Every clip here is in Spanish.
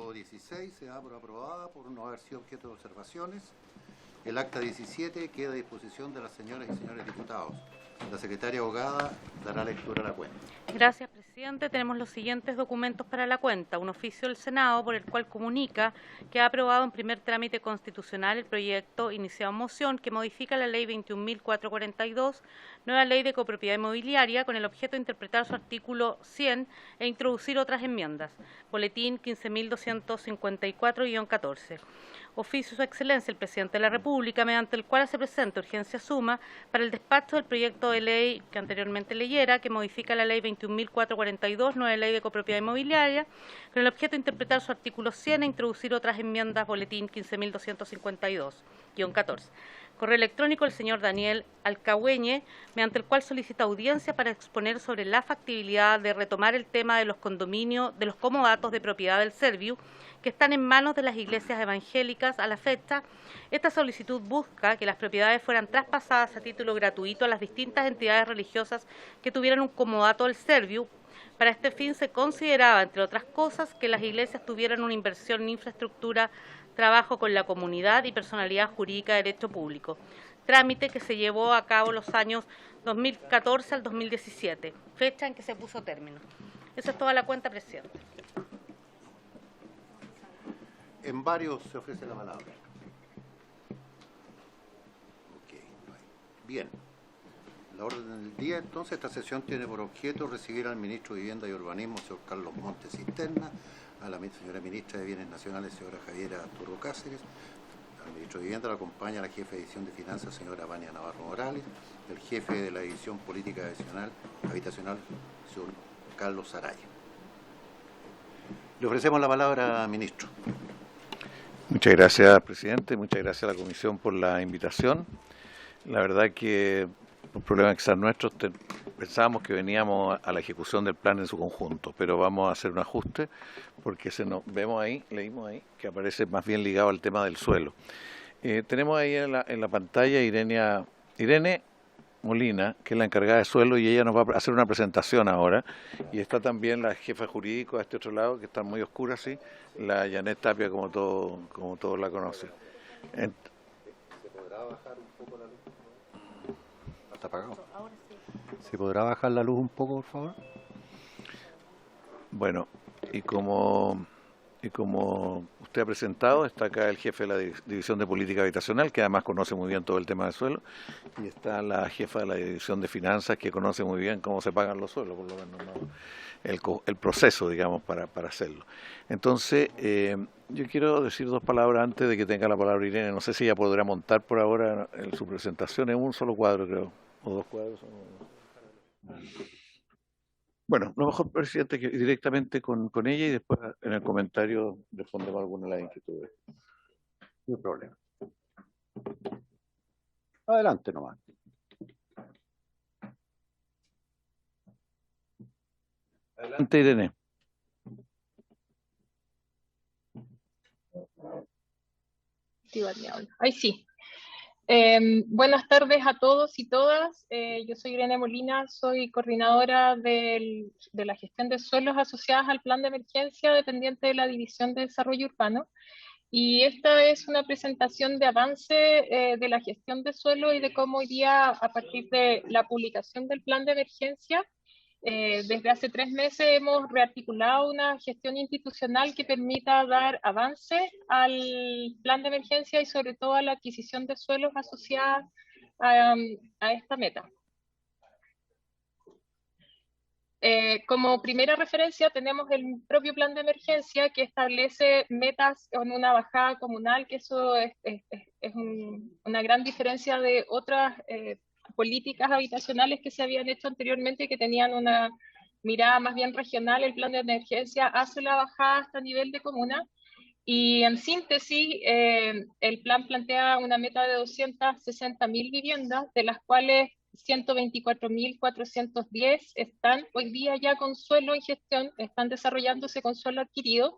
número 16 se da por aprobada por no haber sido objeto de observaciones. El acta 17 queda a disposición de las señoras y señores diputados. La secretaria abogada dará lectura a la cuenta. Gracias, presidente. Tenemos los siguientes documentos para la cuenta. Un oficio del Senado por el cual comunica que ha aprobado en primer trámite constitucional el proyecto iniciado en moción que modifica la ley 21.442, nueva ley de copropiedad inmobiliaria, con el objeto de interpretar su artículo 100 e introducir otras enmiendas. Boletín 15.254-14. Oficio Su Excelencia el Presidente de la República, mediante el cual se presenta urgencia suma para el despacho del proyecto de ley que anteriormente leyera, que modifica la ley 21.442, nueva ley de copropiedad inmobiliaria, con el objeto de interpretar su artículo 100 e introducir otras enmiendas. Boletín 15.252-14. Correo electrónico del señor Daniel Alcahueñe, mediante el cual solicita audiencia para exponer sobre la factibilidad de retomar el tema de los condominios, de los comodatos de propiedad del Serviu, que están en manos de las iglesias evangélicas a la fecha. Esta solicitud busca que las propiedades fueran traspasadas a título gratuito a las distintas entidades religiosas que tuvieran un comodato del Serviu. Para este fin se consideraba, entre otras cosas, que las iglesias tuvieran una inversión en infraestructura, trabajo con la comunidad y personalidad jurídica de derecho público. Trámite que se llevó a cabo los años 2014 al 2017, fecha en que se puso término. Esa es toda la cuenta, presidente. En varios se ofrece la palabra. Bien. La orden del día, entonces, esta sesión tiene por objeto recibir al ministro de Vivienda y Urbanismo, señor Carlos Montes Cisterna, a la señora ministra de Bienes Nacionales, señora Javiera Turbo Cáceres. Al ministro de Vivienda lo acompaña la jefe de División de Finanzas, señora Vania Navarro Morales, el jefe de la División Política Habitacional, señor Carlos Araya. Le ofrecemos la palabra, ministro. Muchas gracias, presidente. Muchas gracias a la comisión por la invitación. La verdad que por problemas que sean nuestros, pensábamos que veníamos a la ejecución del plan en su conjunto, pero vamos a hacer un ajuste porque leímos ahí que aparece más bien ligado al tema del suelo. Tenemos ahí en la pantalla a Irene Molina, que es la encargada de suelo, y ella nos va a hacer una presentación ahora. Y está también la jefa jurídica de este otro lado, que está muy oscura, sí, la Janet Tapia, como todos la conocen. ¿Se podrá bajar un poco la luz? ¿Está apagado? ¿Se podrá bajar la luz un poco, por favor? Bueno, y como usted ha presentado, está acá el jefe de la División de Política Habitacional, que además conoce muy bien todo el tema del suelo, y está la jefa de la División de Finanzas, que conoce muy bien cómo se pagan los suelos, por lo menos el proceso, digamos, para hacerlo. Entonces, yo quiero decir dos palabras antes de que tenga la palabra Irene. No sé si ella podrá montar por ahora su presentación en un solo cuadro, creo, o dos cuadros. Bueno, lo mejor, presidente, que directamente con ella, y después en el comentario respondemos alguna de las inquietudes. No hay problema. Adelante nomás. Adelante, Irene. Ahí sí. Buenas tardes a todos y todas. Yo soy Irene Molina, soy coordinadora de la gestión de suelos asociadas al plan de emergencia dependiente de la División de Desarrollo Urbano. Y esta es una presentación de avance de la gestión de suelo y de cómo hoy día, a partir de la publicación del plan de emergencia, desde hace 3 meses hemos rearticulado una gestión institucional que permita dar avance al plan de emergencia y sobre todo a la adquisición de suelos asociada a esta meta. Como primera referencia tenemos el propio plan de emergencia que establece metas con una bajada comunal, que eso es una gran diferencia de otras políticas habitacionales que se habían hecho anteriormente, que tenían una mirada más bien regional. El plan de emergencia hace la bajada hasta nivel de comuna. Y en síntesis, el plan plantea una meta de 260.000 viviendas, de las cuales 124.410 están hoy día ya con suelo en gestión, están desarrollándose con suelo adquirido.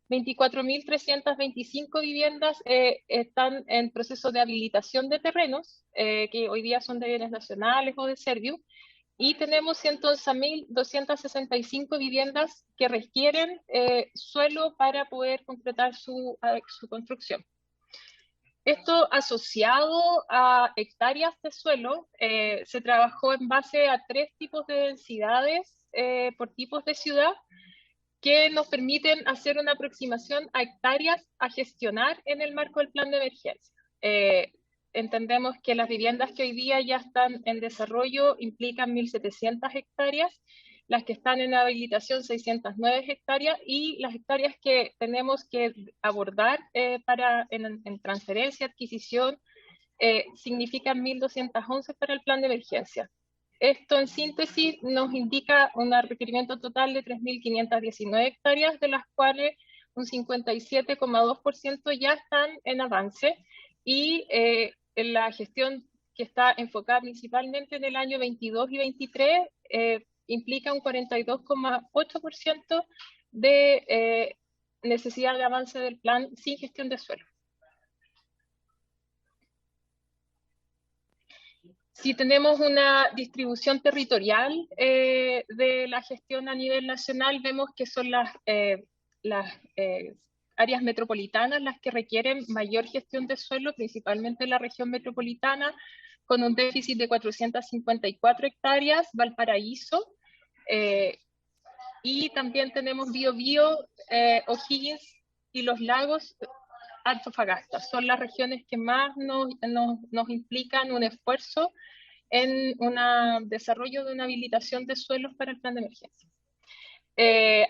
24.325 viviendas están en proceso de habilitación de terrenos, que hoy día son de bienes nacionales o de Serviu, y tenemos 111.265 viviendas que requieren suelo para poder concretar su construcción. Esto asociado a hectáreas de suelo, se trabajó en base a 3 tipos de densidades por tipos de ciudad que nos permiten hacer una aproximación a hectáreas a gestionar en el marco del plan de emergencia. Entendemos que las viviendas que hoy día ya están en desarrollo implican 1.700 hectáreas, las que están en habilitación 609 hectáreas y las hectáreas que tenemos que abordar en transferencia, adquisición, significan 1.211 para el plan de emergencia. Esto en síntesis nos indica un requerimiento total de 3.519 hectáreas, de las cuales un 57,2% ya están en avance y en la gestión que está enfocada principalmente en el año 22 y 23 implica un 42,8% de necesidad de avance del plan sin gestión de suelo. Si tenemos una distribución territorial de la gestión a nivel nacional, vemos que son las áreas metropolitanas las que requieren mayor gestión de suelo, principalmente la región metropolitana, con un déficit de 454 hectáreas, Valparaíso, y también tenemos Biobío, O'Higgins y Los Lagos, Antofagasta. Son las regiones que más nos implican un esfuerzo en un desarrollo de una habilitación de suelos para el plan de emergencia.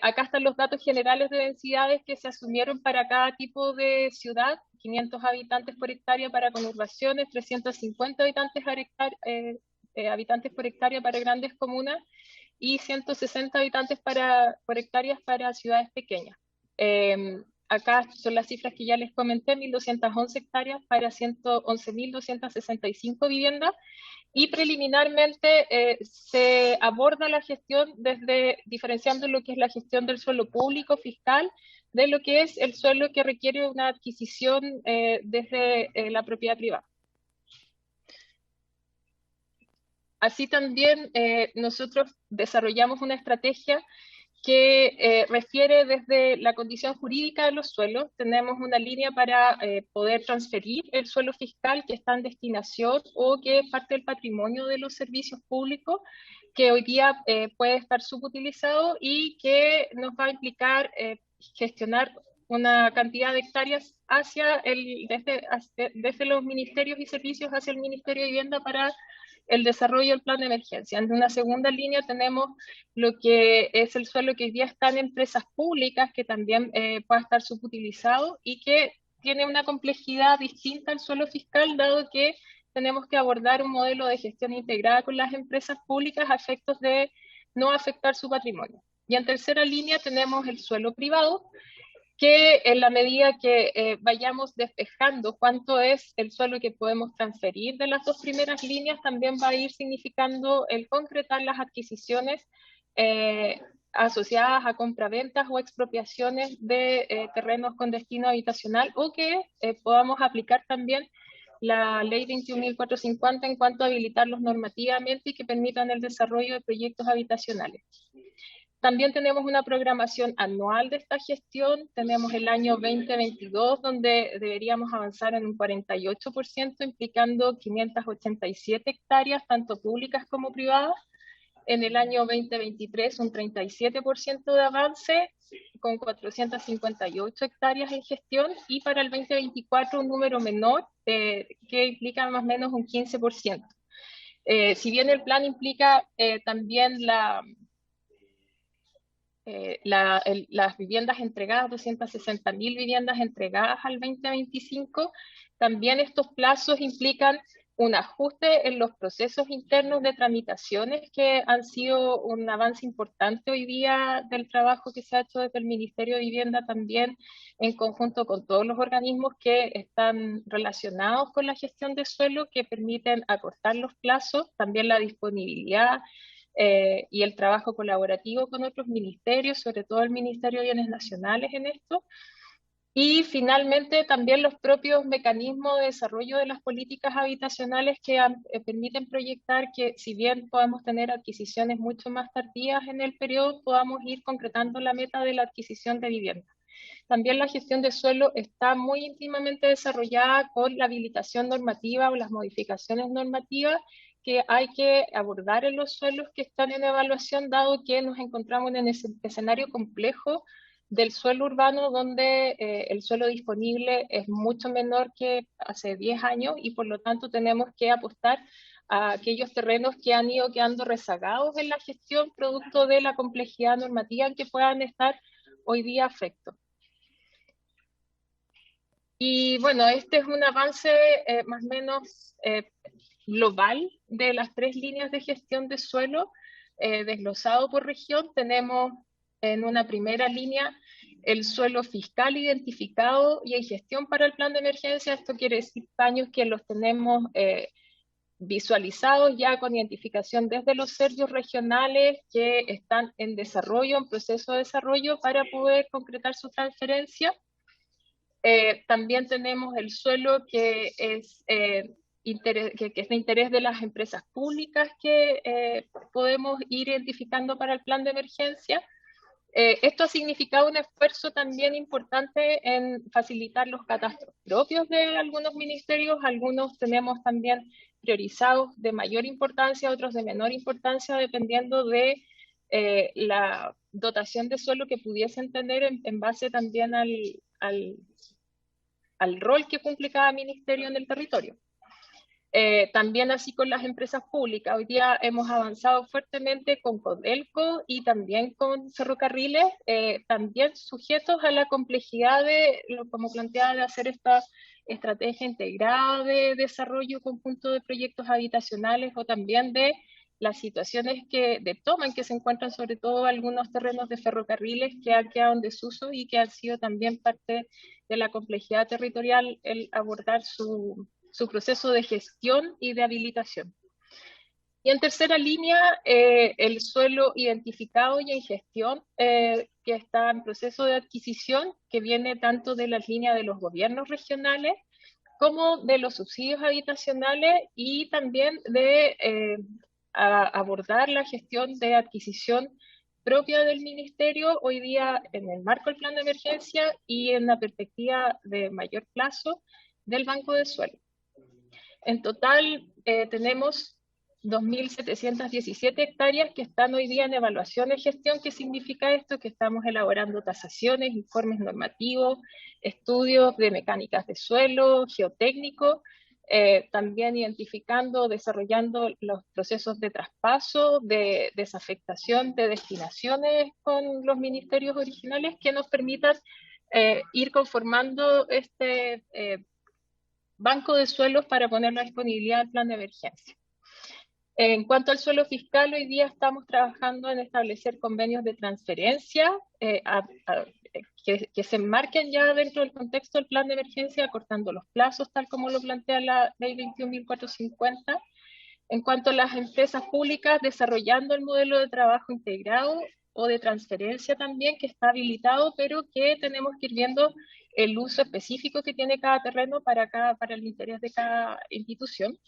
Acá están los datos generales de densidades que se asumieron para cada tipo de ciudad: 500 habitantes por hectárea para conurbaciones, 350 habitantes por hectárea para grandes comunas y 160 habitantes por hectáreas para ciudades pequeñas. Acá son las cifras que ya les comenté: 1.211 hectáreas para 111.265 viviendas, y preliminarmente se aborda la gestión diferenciando lo que es la gestión del suelo público fiscal de lo que es el suelo que requiere una adquisición desde la propiedad privada. Así también nosotros desarrollamos una estrategia que refiere desde la condición jurídica de los suelos. Tenemos una línea para poder transferir el suelo fiscal que está en destinación o que es parte del patrimonio de los servicios públicos, que hoy día puede estar subutilizado y que nos va a implicar gestionar una cantidad de hectáreas desde los ministerios y servicios hacia el Ministerio de Vivienda para el desarrollo del plan de emergencia. En una segunda línea tenemos lo que es el suelo que hoy día está en empresas públicas, que también puede estar subutilizado y que tiene una complejidad distinta al suelo fiscal, dado que tenemos que abordar un modelo de gestión integrada con las empresas públicas a efectos de no afectar su patrimonio. Y en tercera línea tenemos el suelo privado, que en la medida que vayamos despejando cuánto es el suelo que podemos transferir de las 2 primeras líneas, también va a ir significando el concretar las adquisiciones asociadas a compraventas o expropiaciones de terrenos con destino habitacional, o que podamos aplicar también la ley 21.450 en cuanto a habilitarlos normativamente y que permitan el desarrollo de proyectos habitacionales. También tenemos una programación anual de esta gestión. Tenemos el año 2022, donde deberíamos avanzar en un 48%, implicando 587 hectáreas, tanto públicas como privadas. En el año 2023, un 37% de avance, con 458 hectáreas en gestión, y para el 2024 un número menor, que implica más o menos un 15%. Si bien el plan implica también las viviendas entregadas, 260.000 viviendas entregadas al 2025, también estos plazos implican un ajuste en los procesos internos de tramitaciones, que han sido un avance importante hoy día del trabajo que se ha hecho desde el Ministerio de Vivienda, también en conjunto con todos los organismos que están relacionados con la gestión de suelo, que permiten acortar los plazos, también la disponibilidad y el trabajo colaborativo con otros ministerios, sobre todo el Ministerio de Bienes Nacionales en esto. Y finalmente también los propios mecanismos de desarrollo de las políticas habitacionales que permiten proyectar que si bien podemos tener adquisiciones mucho más tardías en el periodo, podamos ir concretando la meta de la adquisición de vivienda. También la gestión de suelo está muy íntimamente desarrollada con la habilitación normativa o las modificaciones normativas que hay que abordar en los suelos que están en evaluación, dado que nos encontramos en ese escenario complejo del suelo urbano donde el suelo disponible es mucho menor que hace 10 años y por lo tanto tenemos que apostar a aquellos terrenos que han ido quedando rezagados en la gestión producto de la complejidad normativa en que puedan estar hoy día afectos. Y bueno, este es un avance más o menos global de las 3 líneas de gestión de suelo desglosado por región. Tenemos en una primera línea el suelo fiscal identificado y en gestión para el plan de emergencia. Esto quiere decir años que los tenemos visualizados ya con identificación desde los servicios regionales que están en desarrollo, en proceso de desarrollo para poder concretar su transferencia. También tenemos el suelo que es, que es de interés de las empresas públicas que podemos ir identificando para el plan de emergencia. Esto ha significado un esfuerzo también importante en facilitar los catastros propios de algunos ministerios. Algunos tenemos también priorizados de mayor importancia, otros de menor importancia, dependiendo de la dotación de suelo que pudiesen tener en base también al rol que cumple cada ministerio en el territorio. También así con las empresas públicas. Hoy día hemos avanzado fuertemente con Codelco y también con Ferrocarriles, también sujetos a la complejidad de, como planteaba, de hacer esta estrategia integrada de desarrollo conjunto de proyectos habitacionales o también de las situaciones de toma en que se encuentran sobre todo algunos terrenos de ferrocarriles que han quedado en desuso y que han sido también parte de la complejidad territorial el abordar su proceso de gestión y de habilitación. Y en tercera línea, el suelo identificado y en gestión, que está en proceso de adquisición, que viene tanto de las líneas de los gobiernos regionales como de los subsidios habitacionales y también de abordar la gestión de adquisición propia del ministerio hoy día en el marco del plan de emergencia y en la perspectiva de mayor plazo del banco de suelo. En total tenemos 2.717 hectáreas que están hoy día en evaluación de gestión. ¿Qué significa esto? Que estamos elaborando tasaciones, informes normativos, estudios de mecánicas de suelo, geotécnico, también identificando, desarrollando los procesos de traspaso, de desafectación de destinaciones con los ministerios originales que nos permitan ir conformando este banco de suelos para ponerlo a disponibilidad del plan de emergencia. En cuanto al suelo fiscal, hoy día estamos trabajando en establecer convenios de transferencia que se enmarquen ya dentro del contexto del plan de emergencia, acortando los plazos, tal como lo plantea la Ley 21.450. En cuanto a las empresas públicas, desarrollando el modelo de trabajo integrado o de transferencia también, que está habilitado, pero que tenemos que ir viendo el uso específico que tiene cada terreno para el interés de cada institución.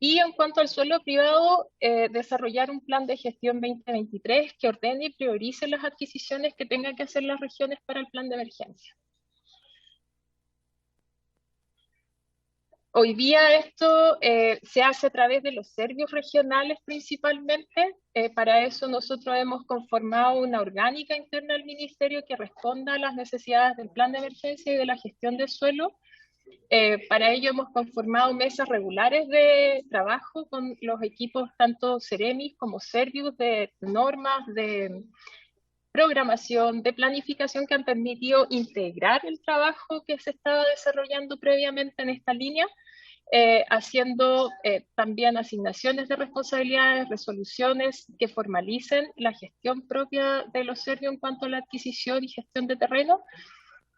Y en cuanto al suelo privado, desarrollar un plan de gestión 2023 que ordene y priorice las adquisiciones que tengan que hacer las regiones para el plan de emergencia. Hoy día esto se hace a través de los servicios regionales principalmente. Para eso nosotros hemos conformado una orgánica interna del ministerio que responda a las necesidades del plan de emergencia y de la gestión del suelo. Para ello hemos conformado mesas regulares de trabajo con los equipos tanto Ceremis como Servius de normas, de programación, de planificación que han permitido integrar el trabajo que se estaba desarrollando previamente en esta línea, haciendo también asignaciones de responsabilidades, resoluciones que formalicen la gestión propia de los servicios en cuanto a la adquisición y gestión de terreno.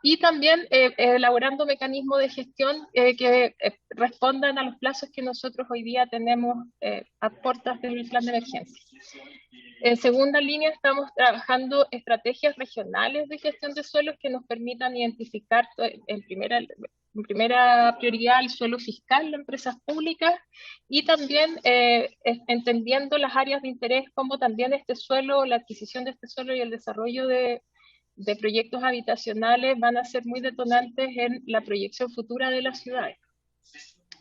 y también elaborando mecanismos de gestión que respondan a los plazos que nosotros hoy día tenemos a puertas del plan de emergencia. En segunda línea, estamos trabajando estrategias regionales de gestión de suelos que nos permitan identificar en primera prioridad el suelo fiscal de empresas públicas y también entendiendo las áreas de interés como también este suelo, la adquisición de este suelo y el desarrollo de proyectos habitacionales van a ser muy detonantes en la proyección futura de las ciudades.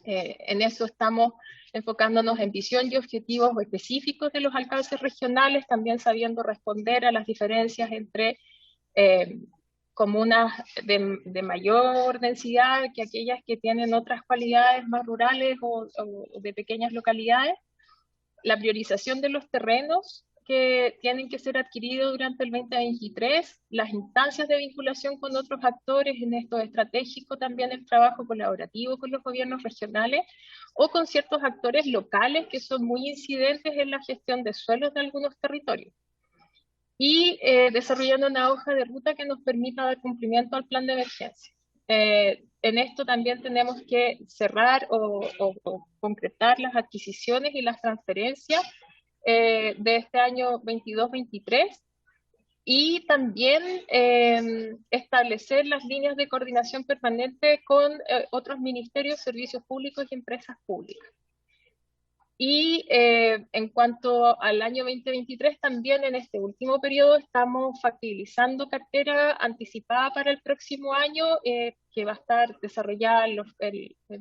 En eso estamos enfocándonos en visión y objetivos específicos de los alcances regionales, también sabiendo responder a las diferencias entre comunas de mayor densidad que aquellas que tienen otras cualidades más rurales o de pequeñas localidades. La priorización de los terrenos que tienen que ser adquiridos durante el 2023, las instancias de vinculación con otros actores en esto estratégico, también el trabajo colaborativo con los gobiernos regionales o con ciertos actores locales que son muy incidentes en la gestión de suelos de algunos territorios. Y desarrollando una hoja de ruta que nos permita dar cumplimiento al plan de emergencia. En esto también tenemos que cerrar o concretar las adquisiciones y las transferencias de este año 22-23 y también establecer las líneas de coordinación permanente con otros ministerios, servicios públicos y empresas públicas. Y en cuanto al año 2023, también en este último periodo estamos factibilizando cartera anticipada para el próximo año, que va a estar desarrollada en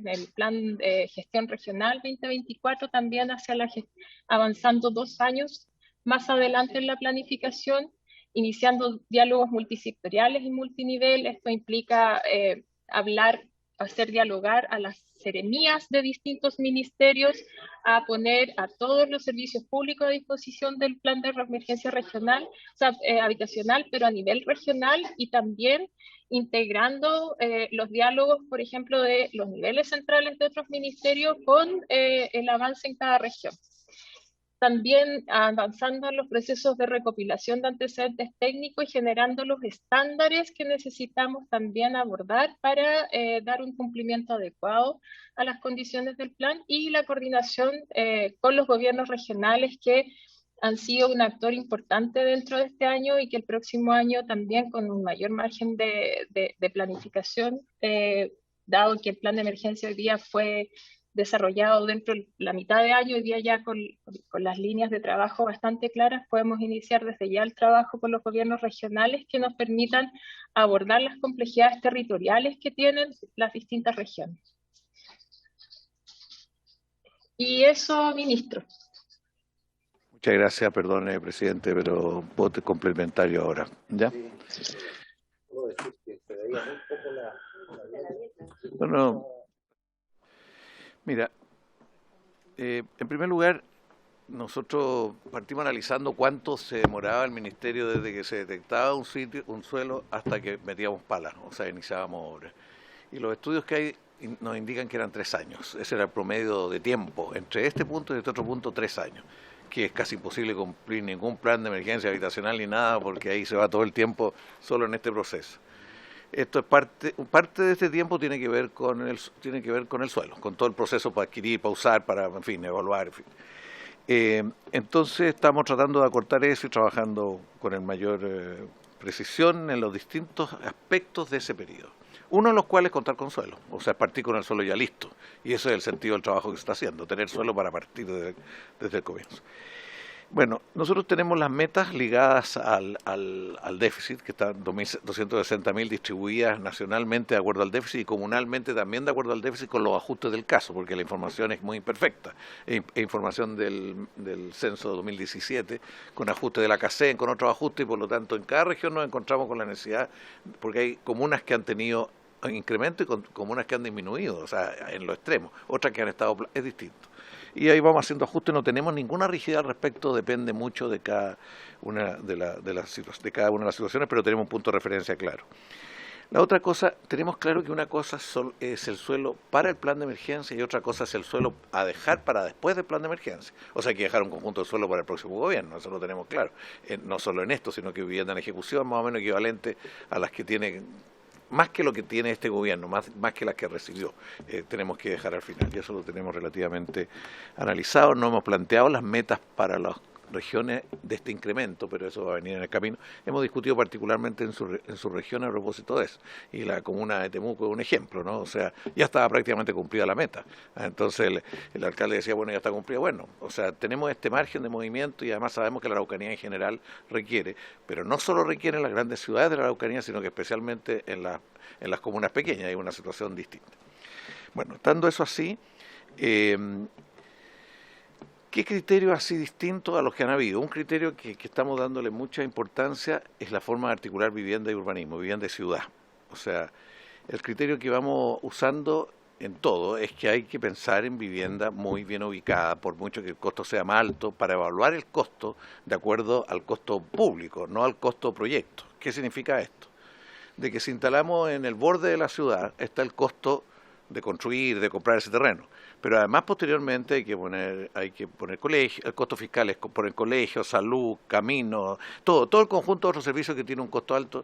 el plan de gestión regional 2024, también avanzando 2 años más adelante en la planificación, iniciando diálogos multisectoriales y multinivel. Esto implica hacer dialogar a las seremías de distintos ministerios, a poner a todos los servicios públicos a disposición del plan de emergencia regional, habitacional, pero a nivel regional y también integrando los diálogos, por ejemplo, de los niveles centrales de otros ministerios con el avance en cada región. También avanzando en los procesos de recopilación de antecedentes técnicos y generando los estándares que necesitamos también abordar para dar un cumplimiento adecuado a las condiciones del plan y la coordinación con los gobiernos regionales que han sido un actor importante dentro de este año y que el próximo año también con un mayor margen de planificación, dado que el plan de emergencia hoy día fue desarrollado dentro de la mitad de año, hoy día ya con las líneas de trabajo bastante claras, podemos iniciar desde ya el trabajo con los gobiernos regionales que nos permitan abordar las complejidades territoriales que tienen las distintas regiones. Y eso, ministro. Muchas gracias, perdone, presidente, pero voto complementario ahora, ¿ya? Sí. Puedo decir que se veía muy poco la... Bueno, mira, en primer lugar, nosotros partimos analizando cuánto se demoraba el ministerio desde que se detectaba un suelo hasta que metíamos palas, o sea, iniciábamos obras. Y los estudios que hay nos indican que eran 3 años. Ese era el promedio de tiempo, entre este punto y este otro punto, 3 años, que es casi imposible cumplir ningún plan de emergencia habitacional ni nada, porque ahí se va todo el tiempo solo en este proceso. Esto es parte de este tiempo tiene que ver con el suelo, con todo el proceso para adquirir, para usar, para, en fin, evaluar, en fin. Entonces estamos tratando de acortar eso y trabajando con el mayor precisión en los distintos aspectos de ese periodo. Uno de los cuales es contar con suelo, o sea, partir con el suelo ya listo. Y ese es el sentido del trabajo que se está haciendo, tener suelo para partir desde el comienzo. Bueno, nosotros tenemos las metas ligadas al déficit, que están 260.000 distribuidas nacionalmente de acuerdo al déficit y comunalmente también de acuerdo al déficit con los ajustes del caso, porque la información es muy imperfecta. Información del censo de 2017, con ajuste de la CACEN, con otros ajustes, y por lo tanto en cada región nos encontramos con la necesidad, porque hay comunas que han tenido incremento y comunas que han disminuido, o sea, en lo extremo, otras que han estado, es distinto. Y ahí vamos haciendo ajustes, no tenemos ninguna rigidez al respecto, depende mucho de cada una de las situaciones, pero tenemos un punto de referencia claro. La otra cosa, tenemos claro que una cosa es el suelo para el plan de emergencia y otra cosa es el suelo a dejar para después del plan de emergencia. O sea, hay que dejar un conjunto de suelo para el próximo gobierno, eso lo tenemos claro. No solo en esto, sino que vivienda en ejecución más o menos equivalente a las que tiene más que lo que tiene este gobierno, más que las que recibió, tenemos que dejar al final, y eso lo tenemos relativamente analizado. No hemos planteado las metas para las regiones de este incremento, pero eso va a venir en el camino. Hemos discutido particularmente en su región a propósito de eso, y la comuna de Temuco es un ejemplo, ¿no? O sea, ya estaba prácticamente cumplida la meta. Entonces el alcalde decía, bueno, ya está cumplida. Bueno, o sea, tenemos este margen de movimiento y además sabemos que la Araucanía en general requiere, pero no solo requiere en las grandes ciudades de la Araucanía, sino que especialmente en las comunas pequeñas hay una situación distinta. Bueno, estando eso así, ¿qué criterio así distinto a los que han habido? Un criterio que estamos dándole mucha importancia es la forma de articular vivienda y urbanismo, vivienda y ciudad. O sea, el criterio que vamos usando en todo es que hay que pensar en vivienda muy bien ubicada, por mucho que el costo sea más alto, para evaluar el costo de acuerdo al costo público, no al costo proyecto. ¿Qué significa esto? De que si instalamos en el borde de la ciudad está el costo de construir, de comprar ese terreno. Pero además posteriormente hay que poner colegio, el costo fiscal es poner colegio, salud, camino, todo el conjunto de otros servicios que tiene un costo alto.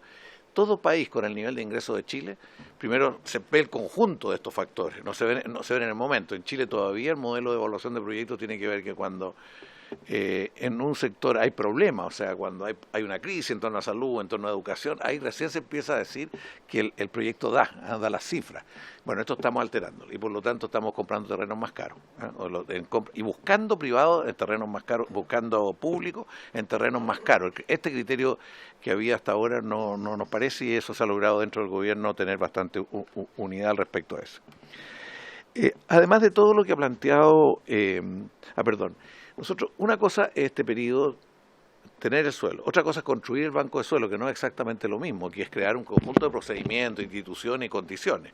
Todo país con el nivel de ingreso de Chile, primero se ve el conjunto de estos factores, no se ven en el momento. En Chile todavía el modelo de evaluación de proyectos tiene que ver que cuando en un sector hay problemas, o sea, cuando hay una crisis en torno a salud, en torno a educación, ahí recién se empieza a decir que el proyecto da las cifras. Bueno, esto estamos alterando y por lo tanto estamos comprando terrenos más caros, y buscando privados en terrenos más caros, buscando públicos en terrenos más caros. Este criterio que había hasta ahora no nos parece, y eso se ha logrado dentro del gobierno tener bastante unidad al respecto a eso. Además de todo lo que ha planteado, nosotros, una cosa es este periodo, tener el suelo, otra cosa es construir el banco de suelo, que no es exactamente lo mismo, que es crear un conjunto de procedimientos, instituciones y condiciones.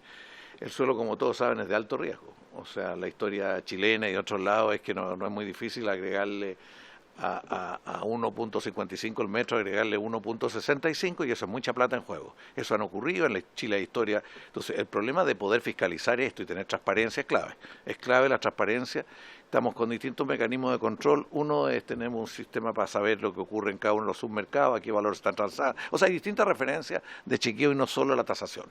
El suelo, como todos saben, es de alto riesgo. O sea, la historia chilena y de otros lados es que no es muy difícil agregarle a 1.55 el metro, agregarle 1.65, y eso es mucha plata en juego. Eso han ocurrido en la Chile de historia. Entonces, el problema de poder fiscalizar esto y tener transparencia es clave. Es clave la transparencia. Estamos con distintos mecanismos de control. Uno es, tenemos un sistema para saber lo que ocurre en cada uno de los submercados, a qué valores están transadas. O sea, hay distintas referencias de chequeo y no solo la tasación.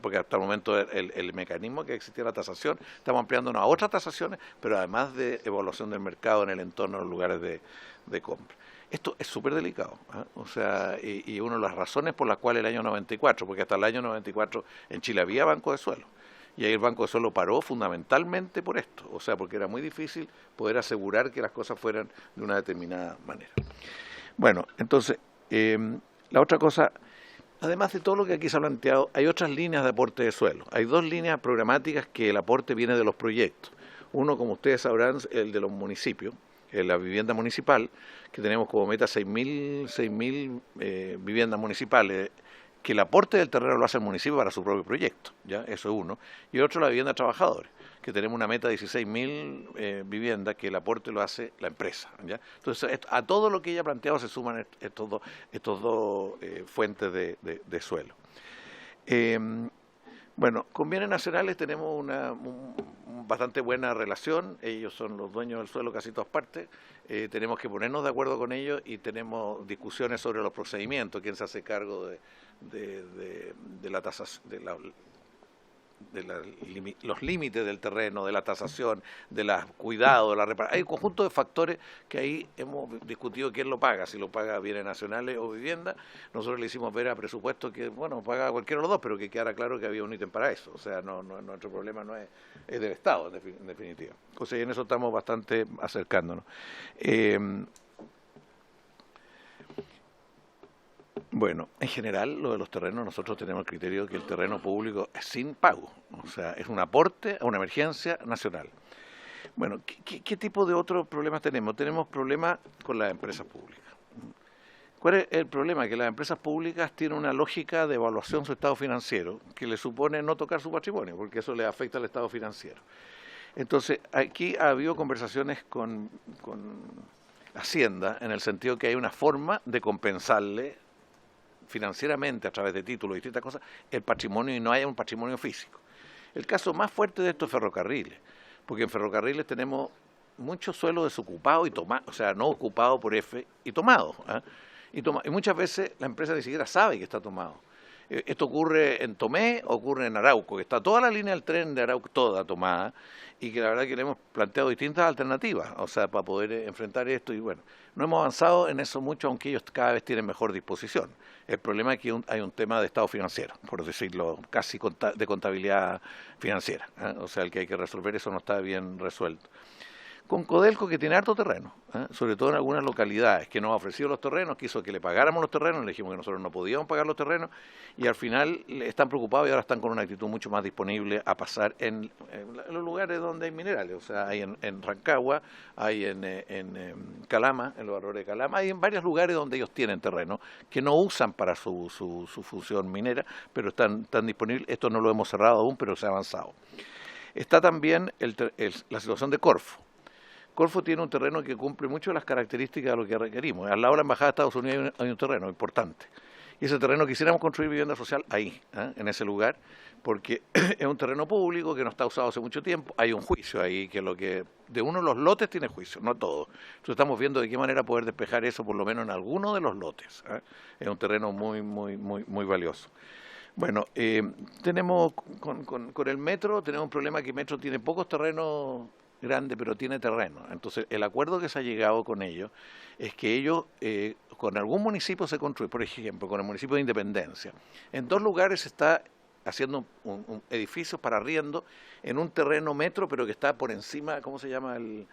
Porque hasta el momento el mecanismo que existía la tasación, estamos ampliándonos a otras tasaciones, pero además de evaluación del mercado en el entorno de los lugares de compra. Esto es súper delicado, o sea, y una de las razones por las cuales el año 94, porque hasta el año 94 en Chile había banco de suelo, y ahí el banco de suelo paró fundamentalmente por esto, o sea, porque era muy difícil poder asegurar que las cosas fueran de una determinada manera. Bueno, entonces, la otra cosa, además de todo lo que aquí se ha planteado, hay otras líneas de aporte de suelo. Hay dos líneas programáticas que el aporte viene de los proyectos. Uno, como ustedes sabrán, el de los municipios, la vivienda municipal, que tenemos como meta 6.000 viviendas municipales, que el aporte del terreno lo hace el municipio para su propio proyecto, ¿ya? Eso es uno. Y otro, la vivienda de trabajadores, que tenemos una meta de 16.000 viviendas, que el aporte lo hace la empresa, ¿ya? Entonces, a todo lo que ella ha planteado se suman estos dos fuentes de suelo. Bueno, con bienes nacionales tenemos una bastante buena relación, ellos son los dueños del suelo casi todas partes, tenemos que ponernos de acuerdo con ellos y tenemos discusiones sobre los procedimientos, quién se hace cargo de la tasación, los límites del terreno, de la tasación, de los cuidados, de la reparación. Hay un conjunto de factores que ahí hemos discutido quién lo paga, si lo paga bienes nacionales o vivienda. Nosotros le hicimos ver a presupuesto que, bueno, paga cualquiera de los dos, pero que quedara claro que había un ítem para eso. O sea, nuestro problema no es del Estado, en definitiva. O sea, y en eso estamos bastante acercándonos. Bueno, en general, lo de los terrenos, nosotros tenemos el criterio de que el terreno público es sin pago, o sea, es un aporte a una emergencia nacional. Bueno, ¿qué tipo de otros problemas tenemos? Tenemos problemas con las empresas públicas. ¿Cuál es el problema? Que las empresas públicas tienen una lógica de evaluación de su estado financiero que le supone no tocar su patrimonio, porque eso le afecta al estado financiero. Entonces, aquí ha habido conversaciones con Hacienda en el sentido que hay una forma de compensarle financieramente a través de títulos y distintas cosas el patrimonio y no haya un patrimonio físico. El caso más fuerte de esto es ferrocarriles, porque en ferrocarriles tenemos mucho suelo desocupado y tomado, o sea, no ocupado por F y tomado, y muchas veces la empresa ni siquiera sabe que está tomado. Esto ocurre en Tomé, ocurre en Arauco, que está toda la línea del tren de Arauco, toda tomada, y que la verdad que le hemos planteado distintas alternativas, o sea, para poder enfrentar esto, y bueno, no hemos avanzado en eso mucho, aunque ellos cada vez tienen mejor disposición. El problema es que hay un tema de estado financiero, por decirlo, casi de contabilidad financiera, ¿eh? O sea, el que hay que resolver eso no está bien resuelto. Con Codelco, que tiene harto terreno, sobre todo en algunas localidades, que nos ha ofrecido los terrenos, quiso que le pagáramos los terrenos, le dijimos que nosotros no podíamos pagar los terrenos, y al final están preocupados y ahora están con una actitud mucho más disponible a pasar en los lugares donde hay minerales, o sea, hay en Rancagua, hay en Calama, en los valores de Calama, hay en varios lugares donde ellos tienen terreno, que no usan para su función minera, pero están disponibles. Esto no lo hemos cerrado aún, pero se ha avanzado. Está también la situación de Corfo. Corfo tiene un terreno que cumple mucho las características de lo que requerimos. Al lado de la Embajada de Estados Unidos hay un terreno importante. Y ese terreno quisiéramos construir vivienda social ahí, en ese lugar, porque es un terreno público que no está usado hace mucho tiempo. Hay un juicio ahí, que de uno de los lotes tiene juicio, no todo. Entonces estamos viendo de qué manera poder despejar eso, por lo menos en alguno de los lotes. Es un terreno muy valioso. Bueno, tenemos con el metro, tenemos un problema que el metro tiene pocos terrenos grande, pero tiene terreno. Entonces, el acuerdo que se ha llegado con ellos es que ellos, con algún municipio se construye, por ejemplo, con el municipio de Independencia. En 2 lugares se está haciendo un edificio para arriendo en un terreno metro, pero que está por encima, ¿cómo se llama? El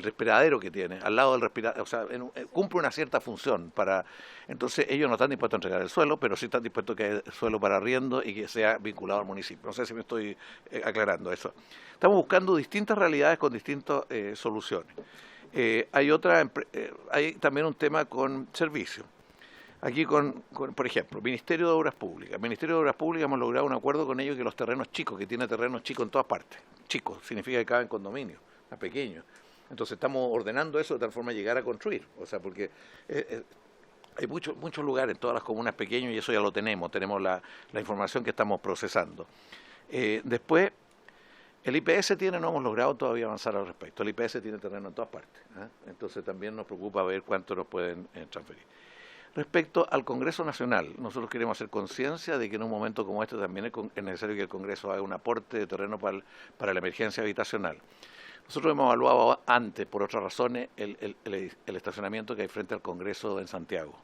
respiradero que tiene, al lado del respiradero, o sea, cumple una cierta función para. Entonces, ellos no están dispuestos a entregar el suelo, pero sí están dispuestos a que haya suelo para arriendo y que sea vinculado al municipio. No sé si me estoy aclarando eso. Estamos buscando distintas realidades con distintas soluciones. Hay también un tema con servicios. Aquí por ejemplo, Ministerio de Obras Públicas. Ministerio de Obras Públicas hemos logrado un acuerdo con ellos que los terrenos chicos, que tiene terrenos chicos en todas partes. Chicos, significa que caben condominios, a pequeños. Entonces estamos ordenando eso de tal forma de llegar a construir. O sea, porque hay muchos lugares en todas las comunas pequeños y eso ya lo tenemos la información que estamos procesando. Después, el IPS no hemos logrado todavía avanzar al respecto. El IPS tiene terreno en todas partes. Entonces también nos preocupa ver cuánto nos pueden transferir. Respecto al Congreso Nacional, nosotros queremos hacer conciencia de que en un momento como este también es necesario que el Congreso haga un aporte de terreno para la emergencia habitacional. Nosotros hemos evaluado antes, por otras razones, el estacionamiento que hay frente al Congreso en Santiago.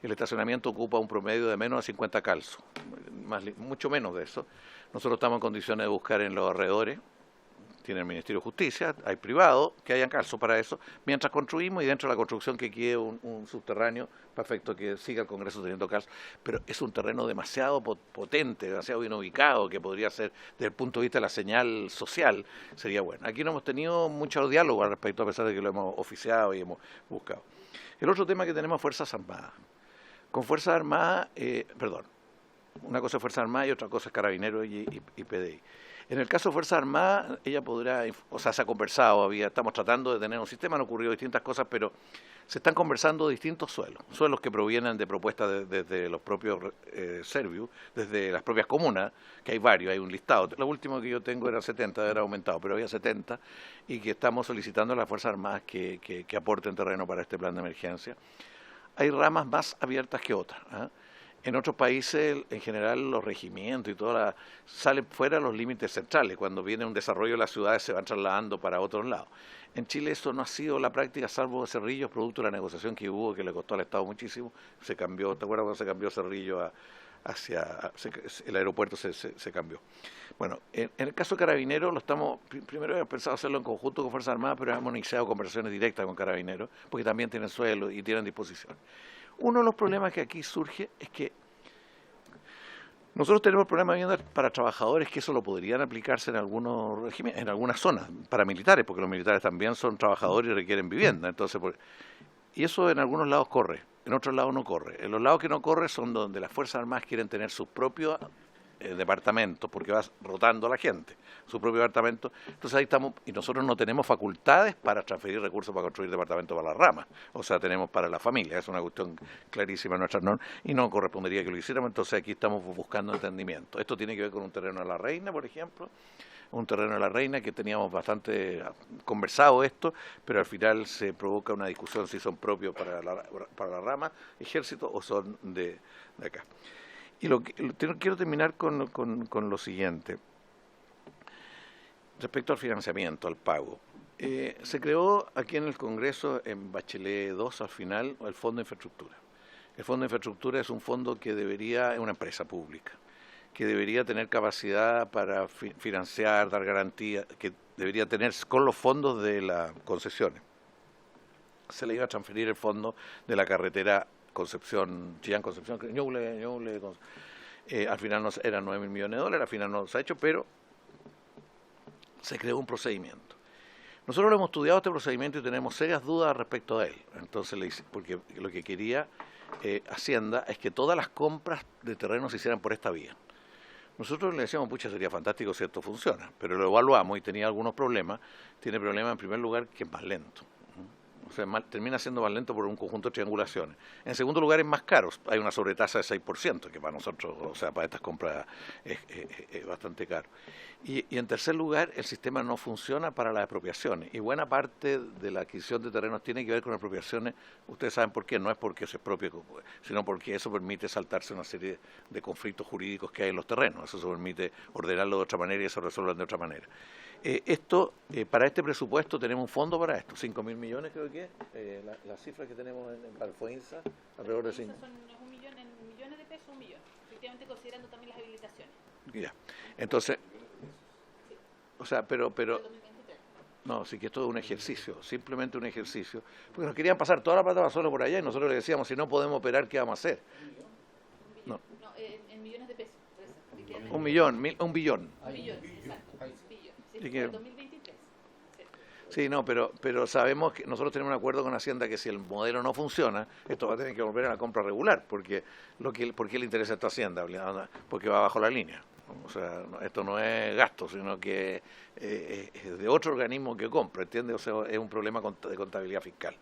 El estacionamiento ocupa un promedio de menos de 50 calzos, mucho menos de eso. Nosotros estamos en condiciones de buscar en los alrededores, tiene el Ministerio de Justicia, hay privados que hayan calzo para eso, mientras construimos y dentro de la construcción que quede un subterráneo, perfecto, que siga el Congreso teniendo calzo, pero es un terreno demasiado potente, demasiado bien ubicado, que podría ser, desde el punto de vista de la señal social, sería bueno. Aquí no hemos tenido mucho diálogo al respecto, a pesar de que lo hemos oficiado y hemos buscado. El otro tema que tenemos es Fuerzas Armadas. Con Fuerzas Armadas, una cosa es Fuerzas Armadas y otra cosa es Carabineros y PDI. En el caso de Fuerzas Armadas, ella podrá, o sea, se ha conversado, estamos tratando de tener un sistema, han ocurrido distintas cosas, pero se están conversando distintos suelos que provienen de propuestas desde los propios Serviu, desde las propias comunas, que hay varios, hay un listado. Lo último que yo tengo era 70, era aumentado, pero había 70, y que estamos solicitando a las Fuerzas Armadas que aporten terreno para este plan de emergencia. Hay ramas más abiertas que otras. En otros países, en general, los regimientos y todo salen fuera de los límites centrales. Cuando viene un desarrollo de las ciudades se van trasladando para otros lados. En Chile eso no ha sido la práctica, salvo Cerrillos, producto de la negociación que hubo, que le costó al Estado muchísimo. Se cambió, ¿te acuerdas cuando se cambió Cerrillo hacia el aeropuerto se cambió? Bueno, en el caso de Carabineros, primero habíamos pensado hacerlo en conjunto con Fuerzas Armadas, pero hemos iniciado conversaciones directas con Carabineros, porque también tienen suelo y tienen disposición. Uno de los problemas que aquí surge es que nosotros tenemos problemas de vivienda para trabajadores que eso lo podrían aplicarse en algunos regímenes, en algunas zonas, para militares, porque los militares también son trabajadores y requieren vivienda. Entonces, y eso en algunos lados corre, en otros lados no corre. En los lados que no corre son donde las Fuerzas Armadas quieren tener sus propios departamentos, porque va rotando la gente, su propio departamento. Entonces ahí estamos, y nosotros no tenemos facultades para transferir recursos para construir departamentos para las ramas, o sea, tenemos para la familia, es una cuestión clarísima en nuestras normas, y no correspondería que lo hiciéramos, entonces aquí estamos buscando entendimiento. Esto tiene que ver con un terreno de la Reina, por ejemplo, un terreno de la Reina que teníamos bastante conversado esto, pero al final se provoca una discusión si son propios para la rama, ejército, o son de acá. Y quiero terminar con lo siguiente. Respecto al financiamiento, al pago. Se creó aquí en el Congreso, en Bachelet 2 al final, el Fondo de Infraestructura. El Fondo de Infraestructura es un fondo que es una empresa pública, que debería tener capacidad para financiar, dar garantía, que debería tener con los fondos de las concesiones. Se le iba a transferir el fondo de la carretera Chillán-Concepción, Ñuble, al final eran 9.000 millones de dólares, al final no se ha hecho, pero se creó un procedimiento. Nosotros lo hemos estudiado este procedimiento y tenemos serias dudas respecto a él. Entonces, porque lo que quería Hacienda es que todas las compras de terreno se hicieran por esta vía. Nosotros le decíamos, pucha, sería fantástico si esto funciona, pero lo evaluamos y tenía algunos problemas. Tiene problemas en primer lugar que es más lento. O sea, termina siendo más lento por un conjunto de triangulaciones. En segundo lugar, es más caro. Hay una sobretasa de 6%, que para nosotros, o sea, para estas compras es bastante caro. Y en tercer lugar, el sistema no funciona para las expropiaciones. Y buena parte de la adquisición de terrenos tiene que ver con expropiaciones. Ustedes saben por qué. No es porque se expropie, sino porque eso permite saltarse una serie de conflictos jurídicos que hay en los terrenos. Eso se permite ordenarlo de otra manera y se resuelven de otra manera. Para este presupuesto tenemos un fondo para esto, 5.000 millones creo que es, la cifra que tenemos en Palfoinsa, alrededor de 5. Son un millón, en millones de pesos, 1 millón, efectivamente considerando también las habilitaciones. Ya, entonces, o sea, pero no, sí que esto es un ejercicio, simplemente un ejercicio, porque nos querían pasar toda la plata solo por allá y nosotros le decíamos, si no podemos operar, ¿qué vamos a hacer? No, en millones de pesos. Un billón. Un billón, exacto. Y que, 2023. sí, no, pero sabemos que nosotros tenemos un acuerdo con Hacienda que si el modelo no funciona, esto va a tener que volver a la compra regular, porque ¿por qué le interesa a esta Hacienda? Porque va bajo la línea. O sea, esto no es gasto, sino que es de otro organismo que compra, ¿entiendes? O sea, es un problema de contabilidad fiscal.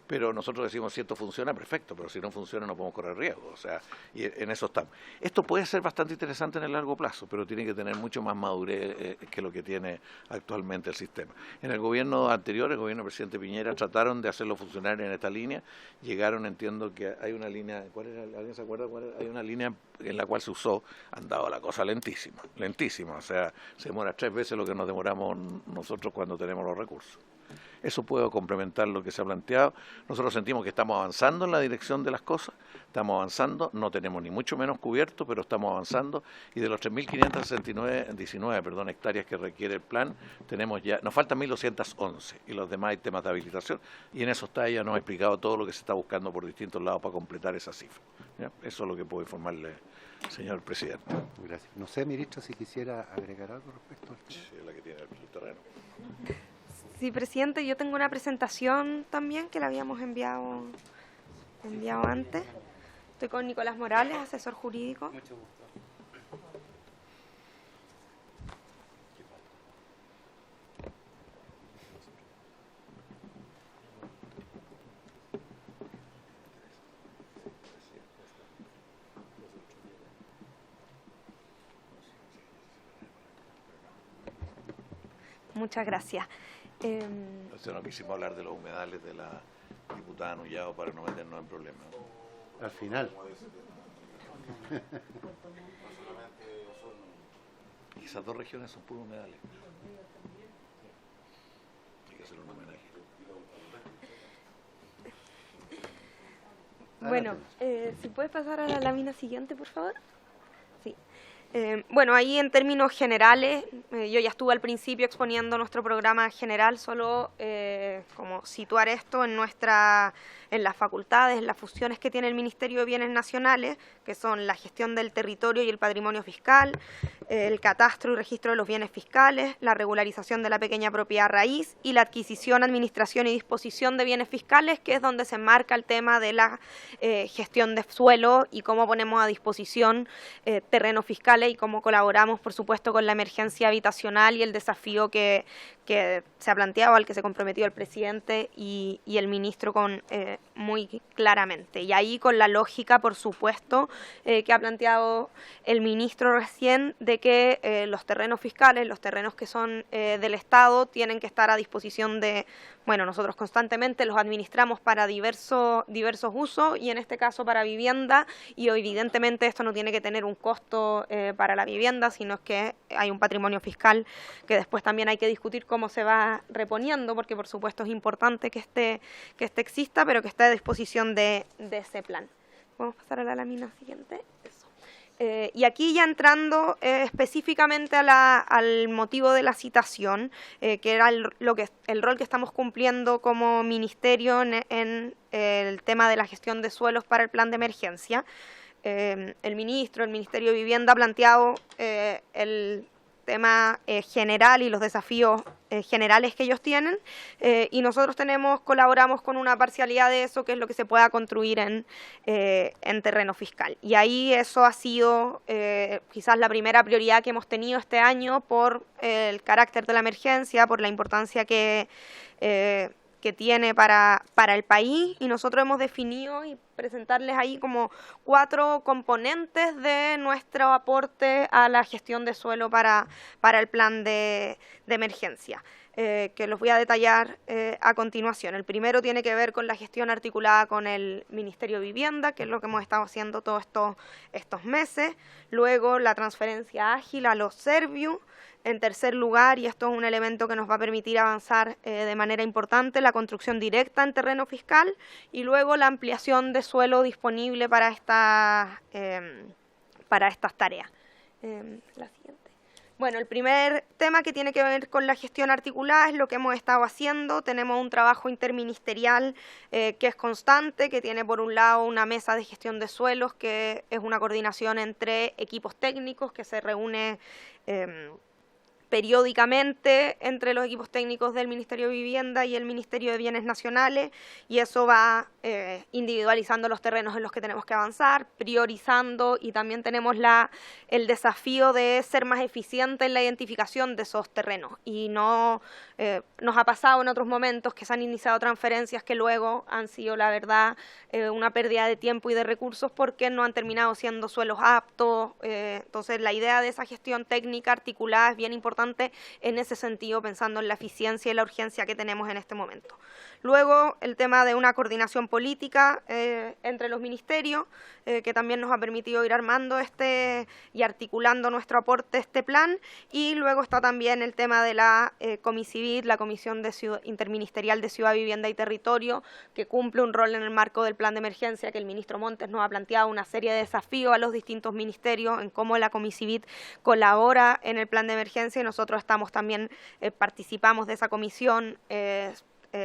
Pero nosotros decimos, si esto funciona, perfecto, pero si no funciona no podemos correr riesgo. O sea, y en eso estamos. Esto puede ser bastante interesante en el largo plazo, pero tiene que tener mucho más madurez que lo que tiene actualmente el sistema. En el gobierno anterior, el gobierno del presidente Piñera, trataron de hacerlo funcionar en esta línea. Llegaron, entiendo que hay una línea, ¿cuál era? ¿Alguien se acuerda cuál era? Hay una línea en la cual se usó, han dado la cosa lentísima, o sea, se demora 3 veces lo que nos demoramos nosotros cuando tenemos los recursos. Eso puede complementar lo que se ha planteado. Nosotros sentimos que estamos avanzando en la dirección de las cosas, estamos avanzando, no tenemos ni mucho menos cubierto, pero estamos avanzando, y de los 3.519 hectáreas que requiere el plan, tenemos ya, nos faltan 1.211, y los demás hay temas de habilitación, y en eso está, ella nos ha explicado todo lo que se está buscando por distintos lados para completar esa cifra. ¿Ya? Eso es lo que puedo informarle, señor presidente. Gracias. No sé, ministro, si quisiera agregar algo respecto al tema. Sí, es la que tiene el terreno. Sí, presidente, yo tengo una presentación también que la habíamos enviado antes. Estoy con Nicolás Morales, asesor jurídico. Mucho gusto. Muchas gracias. Entonces no quisimos hablar de los humedales de la diputada Nullado para no meternos en problemas. Al final. Y esas 2 regiones son puros humedales. Hay que hacer un homenaje. Bueno, si puedes pasar a la lámina siguiente, por favor. Sí. Bueno, ahí en términos generales, yo ya estuve al principio exponiendo nuestro programa general, solo como situar esto en las facultades, en las funciones que tiene el Ministerio de Bienes Nacionales, que son la gestión del territorio y el patrimonio fiscal, el catastro y registro de los bienes fiscales, la regularización de la pequeña propiedad raíz y la adquisición, administración y disposición de bienes fiscales, que es donde se enmarca el tema de la gestión de suelo y cómo ponemos a disposición terrenos fiscales y cómo colaboramos, por supuesto, con la emergencia habitacional y el desafío que se ha planteado, al que se comprometió el presidente presidente y el ministro muy claramente. Y ahí con la lógica, por supuesto, que ha planteado el ministro recién, de que los terrenos fiscales, los terrenos que son del Estado, tienen que estar a disposición de, bueno, nosotros constantemente los administramos para diversos usos, y en este caso para vivienda, y evidentemente esto no tiene que tener un costo para la vivienda, sino que hay un patrimonio fiscal que después también hay que discutir cómo se va reponiendo, porque por supuesto es importante que este exista, pero que esté a disposición de ese plan. Vamos a pasar a la lámina siguiente. Eso. Y aquí ya entrando específicamente al motivo de la citación, que era el rol que estamos cumpliendo como ministerio en el tema de la gestión de suelos para el plan de emergencia. El Ministerio de Vivienda ha planteado el tema general y los desafíos generales que ellos tienen, y nosotros colaboramos con una parcialidad de eso, que es lo que se pueda construir en terreno fiscal. Y ahí eso ha sido quizás la primera prioridad que hemos tenido este año por el carácter de la emergencia, por la importancia que tiene para el país, y nosotros hemos definido y presentarles ahí como 4 componentes de nuestro aporte a la gestión de suelo para el plan de emergencia, que los voy a detallar a continuación. El primero tiene que ver con la gestión articulada con el Ministerio de Vivienda, que es lo que hemos estado haciendo todos estos meses. Luego, la transferencia ágil a los Serviu. En tercer lugar, y esto es un elemento que nos va a permitir avanzar de manera importante, la construcción directa en terreno fiscal, y luego la ampliación de suelo disponible para estas tareas. La siguiente. Bueno, el primer tema que tiene que ver con la gestión articulada es lo que hemos estado haciendo. Tenemos un trabajo interministerial que es constante, que tiene por un lado una mesa de gestión de suelos, que es una coordinación entre equipos técnicos que se reúne periódicamente entre los equipos técnicos del Ministerio de Vivienda y el Ministerio de Bienes Nacionales, y eso va individualizando los terrenos en los que tenemos que avanzar, priorizando, y también tenemos el desafío de ser más eficiente en la identificación de esos terrenos. Y no nos ha pasado en otros momentos que se han iniciado transferencias que luego han sido, la verdad, una pérdida de tiempo y de recursos, porque no han terminado siendo suelos aptos. Entonces, la idea de esa gestión técnica articulada es bien importante en ese sentido, pensando en la eficiencia y la urgencia que tenemos en este momento. Luego, el tema de una coordinación política entre los ministerios, que también nos ha permitido ir armando y articulando nuestro aporte a este plan. Y luego está también el tema de la Comicivit, la Comisión Interministerial de Ciudad, Vivienda y Territorio, que cumple un rol en el marco del plan de emergencia, que el ministro Montes nos ha planteado una serie de desafíos a los distintos ministerios en cómo la Comicivit colabora en el plan de emergencia, y nosotros también participamos de esa comisión,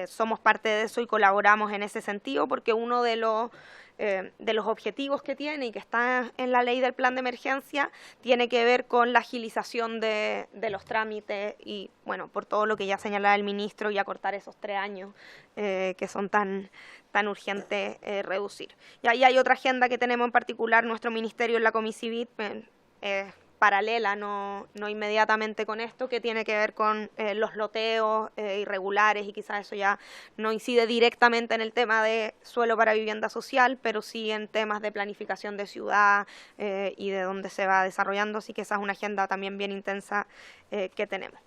somos parte de eso y colaboramos en ese sentido, porque uno de los objetivos que tiene y que está en la ley del plan de emergencia tiene que ver con la agilización de los trámites, y bueno, por todo lo que ya señalaba el ministro, y acortar esos 3 años que son tan urgentes reducir. Y ahí hay otra agenda que tenemos en particular nuestro ministerio en la Comicivit, paralela, no inmediatamente con esto, que tiene que ver con los loteos irregulares, y quizás eso ya no incide directamente en el tema de suelo para vivienda social, pero sí en temas de planificación de ciudad y de dónde se va desarrollando, así que esa es una agenda también bien intensa que tenemos.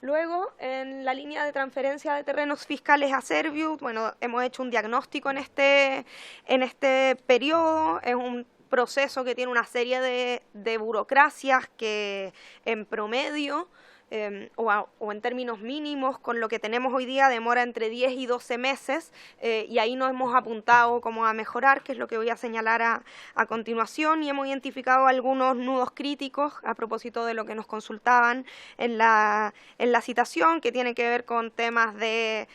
Luego, en la línea de transferencia de terrenos fiscales a Serviu, bueno, hemos hecho un diagnóstico en este periodo. Es un proceso que tiene una serie de burocracias que en promedio o en términos mínimos con lo que tenemos hoy día demora entre 10 y 12 meses, y ahí nos hemos apuntado como a mejorar, que es lo que voy a señalar a continuación, y hemos identificado algunos nudos críticos a propósito de lo que nos consultaban en la citación, que tiene que ver con temas de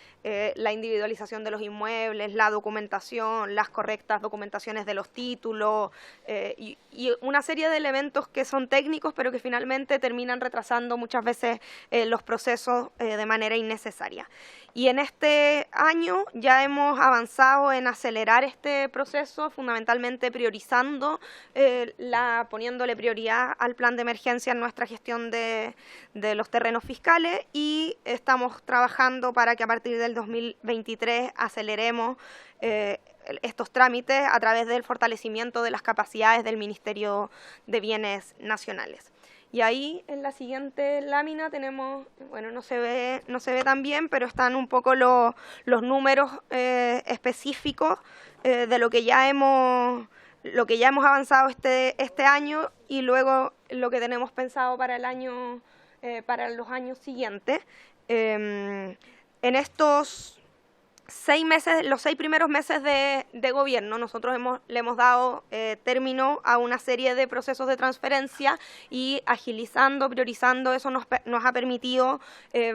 la individualización de los inmuebles, la documentación, las correctas documentaciones de los títulos, y una serie de elementos que son técnicos, pero que finalmente terminan retrasando muchas veces entorpecerse los procesos de manera innecesaria. Y en este año ya hemos avanzado en acelerar este proceso, fundamentalmente priorizando, poniéndole prioridad al plan de emergencia en nuestra gestión de los terrenos fiscales, y estamos trabajando para que a partir del 2023 aceleremos estos trámites a través del fortalecimiento de las capacidades del Ministerio de Bienes Nacionales. Y ahí en la siguiente lámina tenemos, bueno, no se ve tan bien, pero están un poco los números específicos de lo que ya hemos avanzado este año, y luego lo que tenemos pensado para los años siguientes. En estos 6 meses, los 6 primeros meses de gobierno, nosotros le hemos dado término a una serie de procesos de transferencia, y agilizando, priorizando, eso nos ha permitido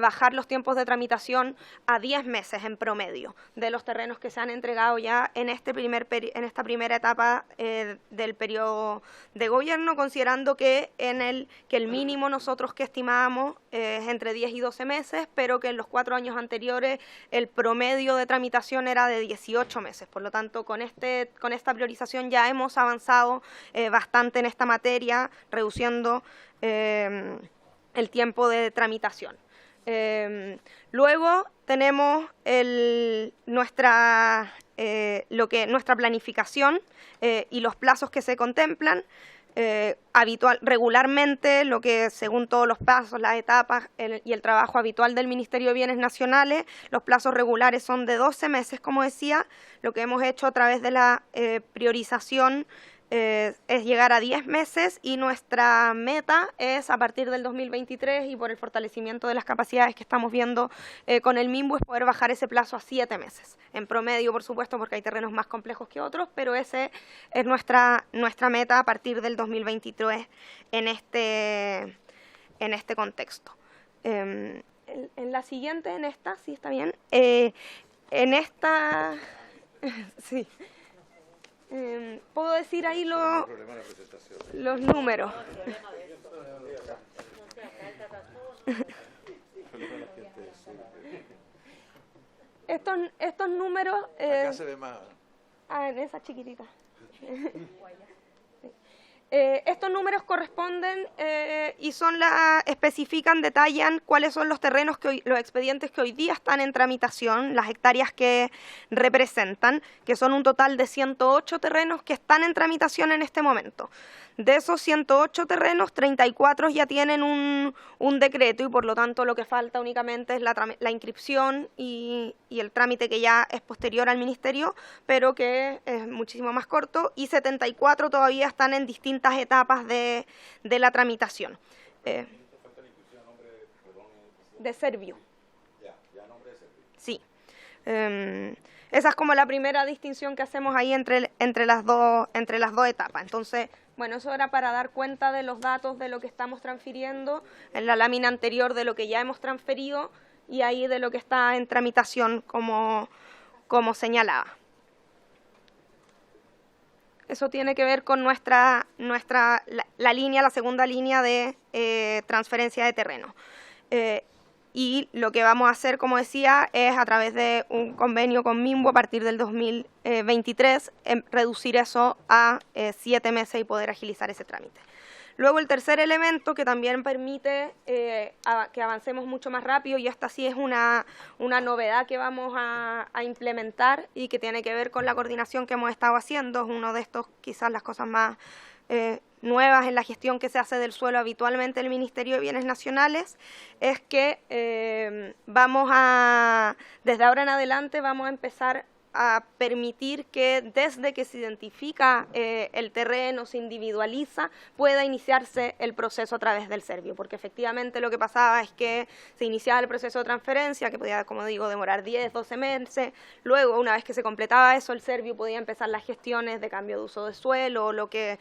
bajar los tiempos de tramitación a 10 meses en promedio de los terrenos que se han entregado ya en esta primera etapa del periodo de gobierno, considerando que el mínimo nosotros que estimábamos es entre 10 y 12 meses, pero que en los 4 años anteriores el promedio de tramitación era de 18 meses. Por lo tanto, con esta priorización ya hemos avanzado bastante en esta materia, reduciendo el tiempo de tramitación. Luego tenemos nuestra planificación y los plazos que se contemplan. Regularmente, lo que según todos los pasos, las etapas y el trabajo habitual del Ministerio de Bienes Nacionales, los plazos regulares son de 12 meses, como decía. Lo que hemos hecho a través de la priorización es llegar a 10 meses, y nuestra meta es, a partir del 2023, y por el fortalecimiento de las capacidades que estamos viendo con el MIMBU, es poder bajar ese plazo a 7 meses. En promedio, por supuesto, porque hay terrenos más complejos que otros, pero ese es nuestra meta a partir del 2023 en este contexto. En la siguiente, en esta, sí, está bien. En esta, sí. Puedo decir ahí los números. Estos números... Acá se ve más. En esa chiquitita. Estos números corresponden y especifican, detallan cuáles son los terrenos, los expedientes que hoy día están en tramitación, las hectáreas que representan, que son un total de 108 terrenos que están en tramitación en este momento. De esos 108 terrenos, 34 ya tienen un decreto, y por lo tanto lo que falta únicamente es la inscripción y el trámite, que ya es posterior al Ministerio, pero que es muchísimo más corto, y 74 todavía están en distintas etapas de la tramitación. De Servio. Sí. Esa es como la primera distinción que hacemos ahí entre las dos etapas. Entonces, bueno, eso era para dar cuenta de los datos de lo que estamos transfiriendo, en la lámina anterior de lo que ya hemos transferido, y ahí de lo que está en tramitación, como señalaba. Eso tiene que ver con la segunda línea de transferencia de terreno. Y lo que vamos a hacer, como decía, es a través de un convenio con MIMBU a partir del 2023, reducir eso a 7 meses y poder agilizar ese trámite. Luego, el tercer elemento que también permite que avancemos mucho más rápido, y esta sí es una novedad que vamos a implementar y que tiene que ver con la coordinación que hemos estado haciendo, es uno de estos, quizás las cosas más nuevas en la gestión que se hace del suelo habitualmente en el Ministerio de Bienes Nacionales, es que desde ahora en adelante vamos a empezar a permitir que desde que se identifica el terreno, se individualiza, pueda iniciarse el proceso a través del Servio, porque efectivamente lo que pasaba es que se iniciaba el proceso de transferencia, que podía, como digo, demorar 10, 12 meses, luego una vez que se completaba eso, el Servio podía empezar las gestiones de cambio de uso de suelo, o lo que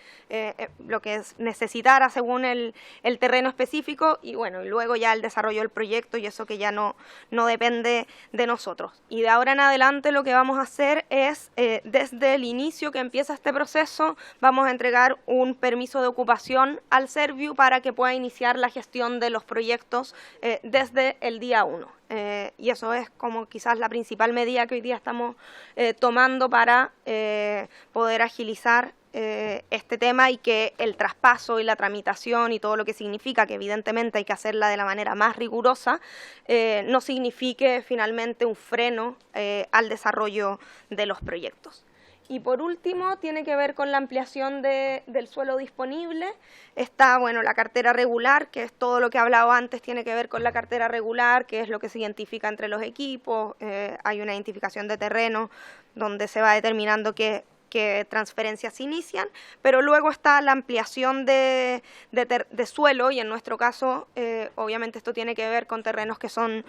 necesitara según el terreno específico, y bueno, y luego ya el desarrollo del proyecto, y eso que ya no depende de nosotros. Y de ahora en adelante lo que vamos a a hacer es, desde el inicio que empieza este proceso, vamos a entregar un permiso de ocupación al Serviu para que pueda iniciar la gestión de los proyectos desde el día 1. Y eso es como quizás la principal medida que hoy día estamos tomando para poder agilizar este tema y que el traspaso y la tramitación y todo lo que significa, que evidentemente hay que hacerla de la manera más rigurosa, no signifique finalmente un freno al desarrollo de los proyectos. Y por último, tiene que ver con la ampliación del suelo disponible. Está, bueno, la cartera regular, que es todo lo que he hablado antes, tiene que ver con la cartera regular, que es lo que se identifica entre los equipos. Hay una identificación de terreno donde se va determinando qué transferencias se inician, pero luego está la ampliación de suelo, y en nuestro caso, obviamente esto tiene que ver con terrenos que son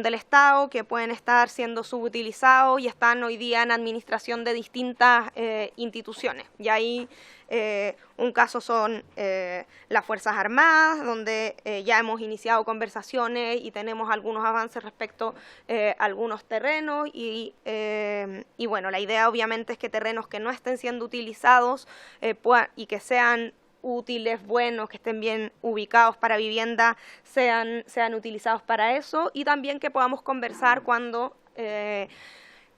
del Estado, que pueden estar siendo subutilizados y están hoy día en administración de distintas instituciones. Y ahí un caso son las Fuerzas Armadas, donde ya hemos iniciado conversaciones y tenemos algunos avances respecto a algunos terrenos y bueno, la idea obviamente es que terrenos que no estén siendo utilizados y que sean útiles, buenos, que estén bien ubicados para vivienda, sean utilizados para eso, y también que podamos conversar cuando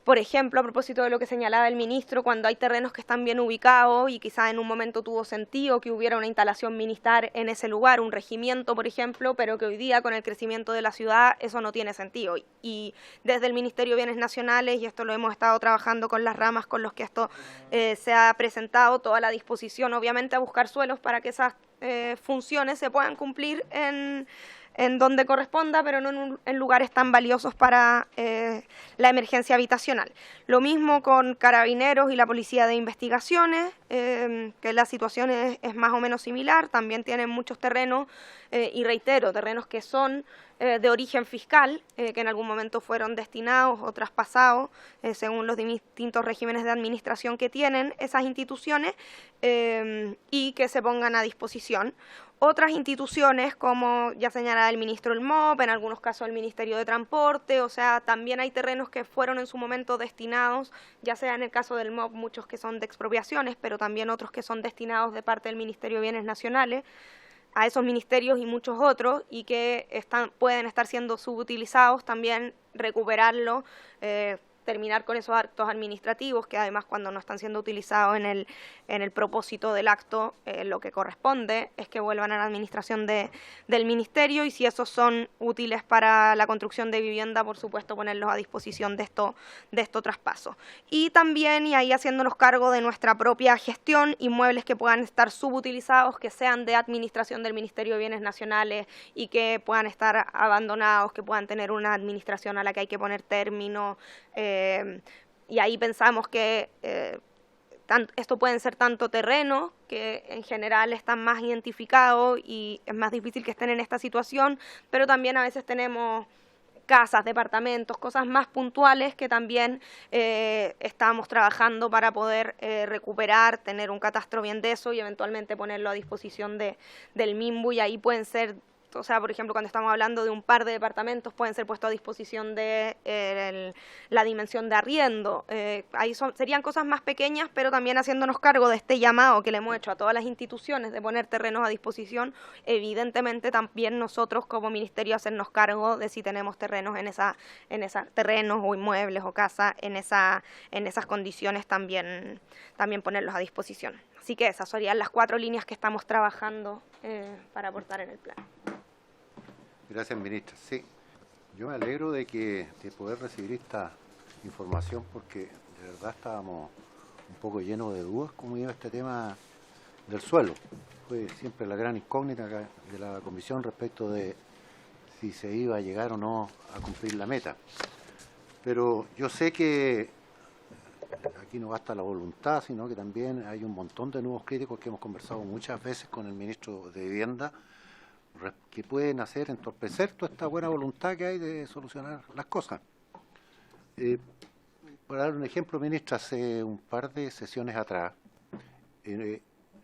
por ejemplo, a propósito de lo que señalaba el ministro, cuando hay terrenos que están bien ubicados y quizás en un momento tuvo sentido que hubiera una instalación militar en ese lugar, un regimiento, por ejemplo, pero que hoy día con el crecimiento de la ciudad eso no tiene sentido. Y desde el Ministerio de Bienes Nacionales, y esto lo hemos estado trabajando con las ramas con los que esto se ha presentado, toda la disposición obviamente a buscar suelos para que esas funciones se puedan cumplir en donde corresponda, pero no en lugares tan valiosos para la emergencia habitacional. Lo mismo con Carabineros y la Policía de Investigaciones, que la situación es más o menos similar, también tienen muchos terrenos, y reitero, terrenos que son de origen fiscal, que en algún momento fueron destinados o traspasados según los distintos regímenes de administración que tienen esas instituciones, y que se pongan a disposición. Otras instituciones, como ya señalaba el ministro del MOP, en algunos casos el Ministerio de Transporte, o sea, también hay terrenos que fueron en su momento destinados, ya sea en el caso del MOP muchos que son de expropiaciones, pero también otros que son destinados de parte del Ministerio de Bienes Nacionales, a esos ministerios y muchos otros, y que pueden estar siendo subutilizados, también recuperarlo, terminar con esos actos administrativos que además cuando no están siendo utilizados en el propósito del acto, lo que corresponde es que vuelvan a la administración del ministerio, y si esos son útiles para la construcción de vivienda, por supuesto ponerlos a disposición de estos traspasos. Y también, y ahí haciéndonos cargo de nuestra propia gestión, inmuebles que puedan estar subutilizados, que sean de administración del Ministerio de Bienes Nacionales y que puedan estar abandonados, que puedan tener una administración a la que hay que poner término, y ahí pensamos que esto pueden ser tanto terrenos que en general están más identificados y es más difícil que estén en esta situación, pero también a veces tenemos casas, departamentos, cosas más puntuales que también estamos trabajando para poder recuperar, tener un catastro bien de eso y eventualmente ponerlo a disposición del MIMBU, y ahí pueden ser, o sea, por ejemplo, cuando estamos hablando de un par de departamentos, pueden ser puestos a disposición de la dimensión de arriendo. Ahí serían cosas más pequeñas, pero también haciéndonos cargo de este llamado que le hemos hecho a todas las instituciones de poner terrenos a disposición, evidentemente también nosotros como ministerio hacernos cargo de si tenemos terrenos en esa terrenos o inmuebles o casas en esas condiciones, también ponerlos a disposición. Así que esas serían las 4 líneas que estamos trabajando para aportar en el plan. Gracias, ministra. Sí, yo me alegro de poder recibir esta información, porque de verdad estábamos un poco llenos de dudas cómo iba este tema del suelo. Fue siempre la gran incógnita de la comisión respecto de si se iba a llegar o no a cumplir la meta. Pero yo sé que aquí no basta la voluntad, sino que también hay un montón de nuevos críticos que hemos conversado muchas veces con el ministro de Vivienda, que pueden entorpecer toda esta buena voluntad que hay de solucionar las cosas. Para dar un ejemplo, ministra, hace un par de sesiones atrás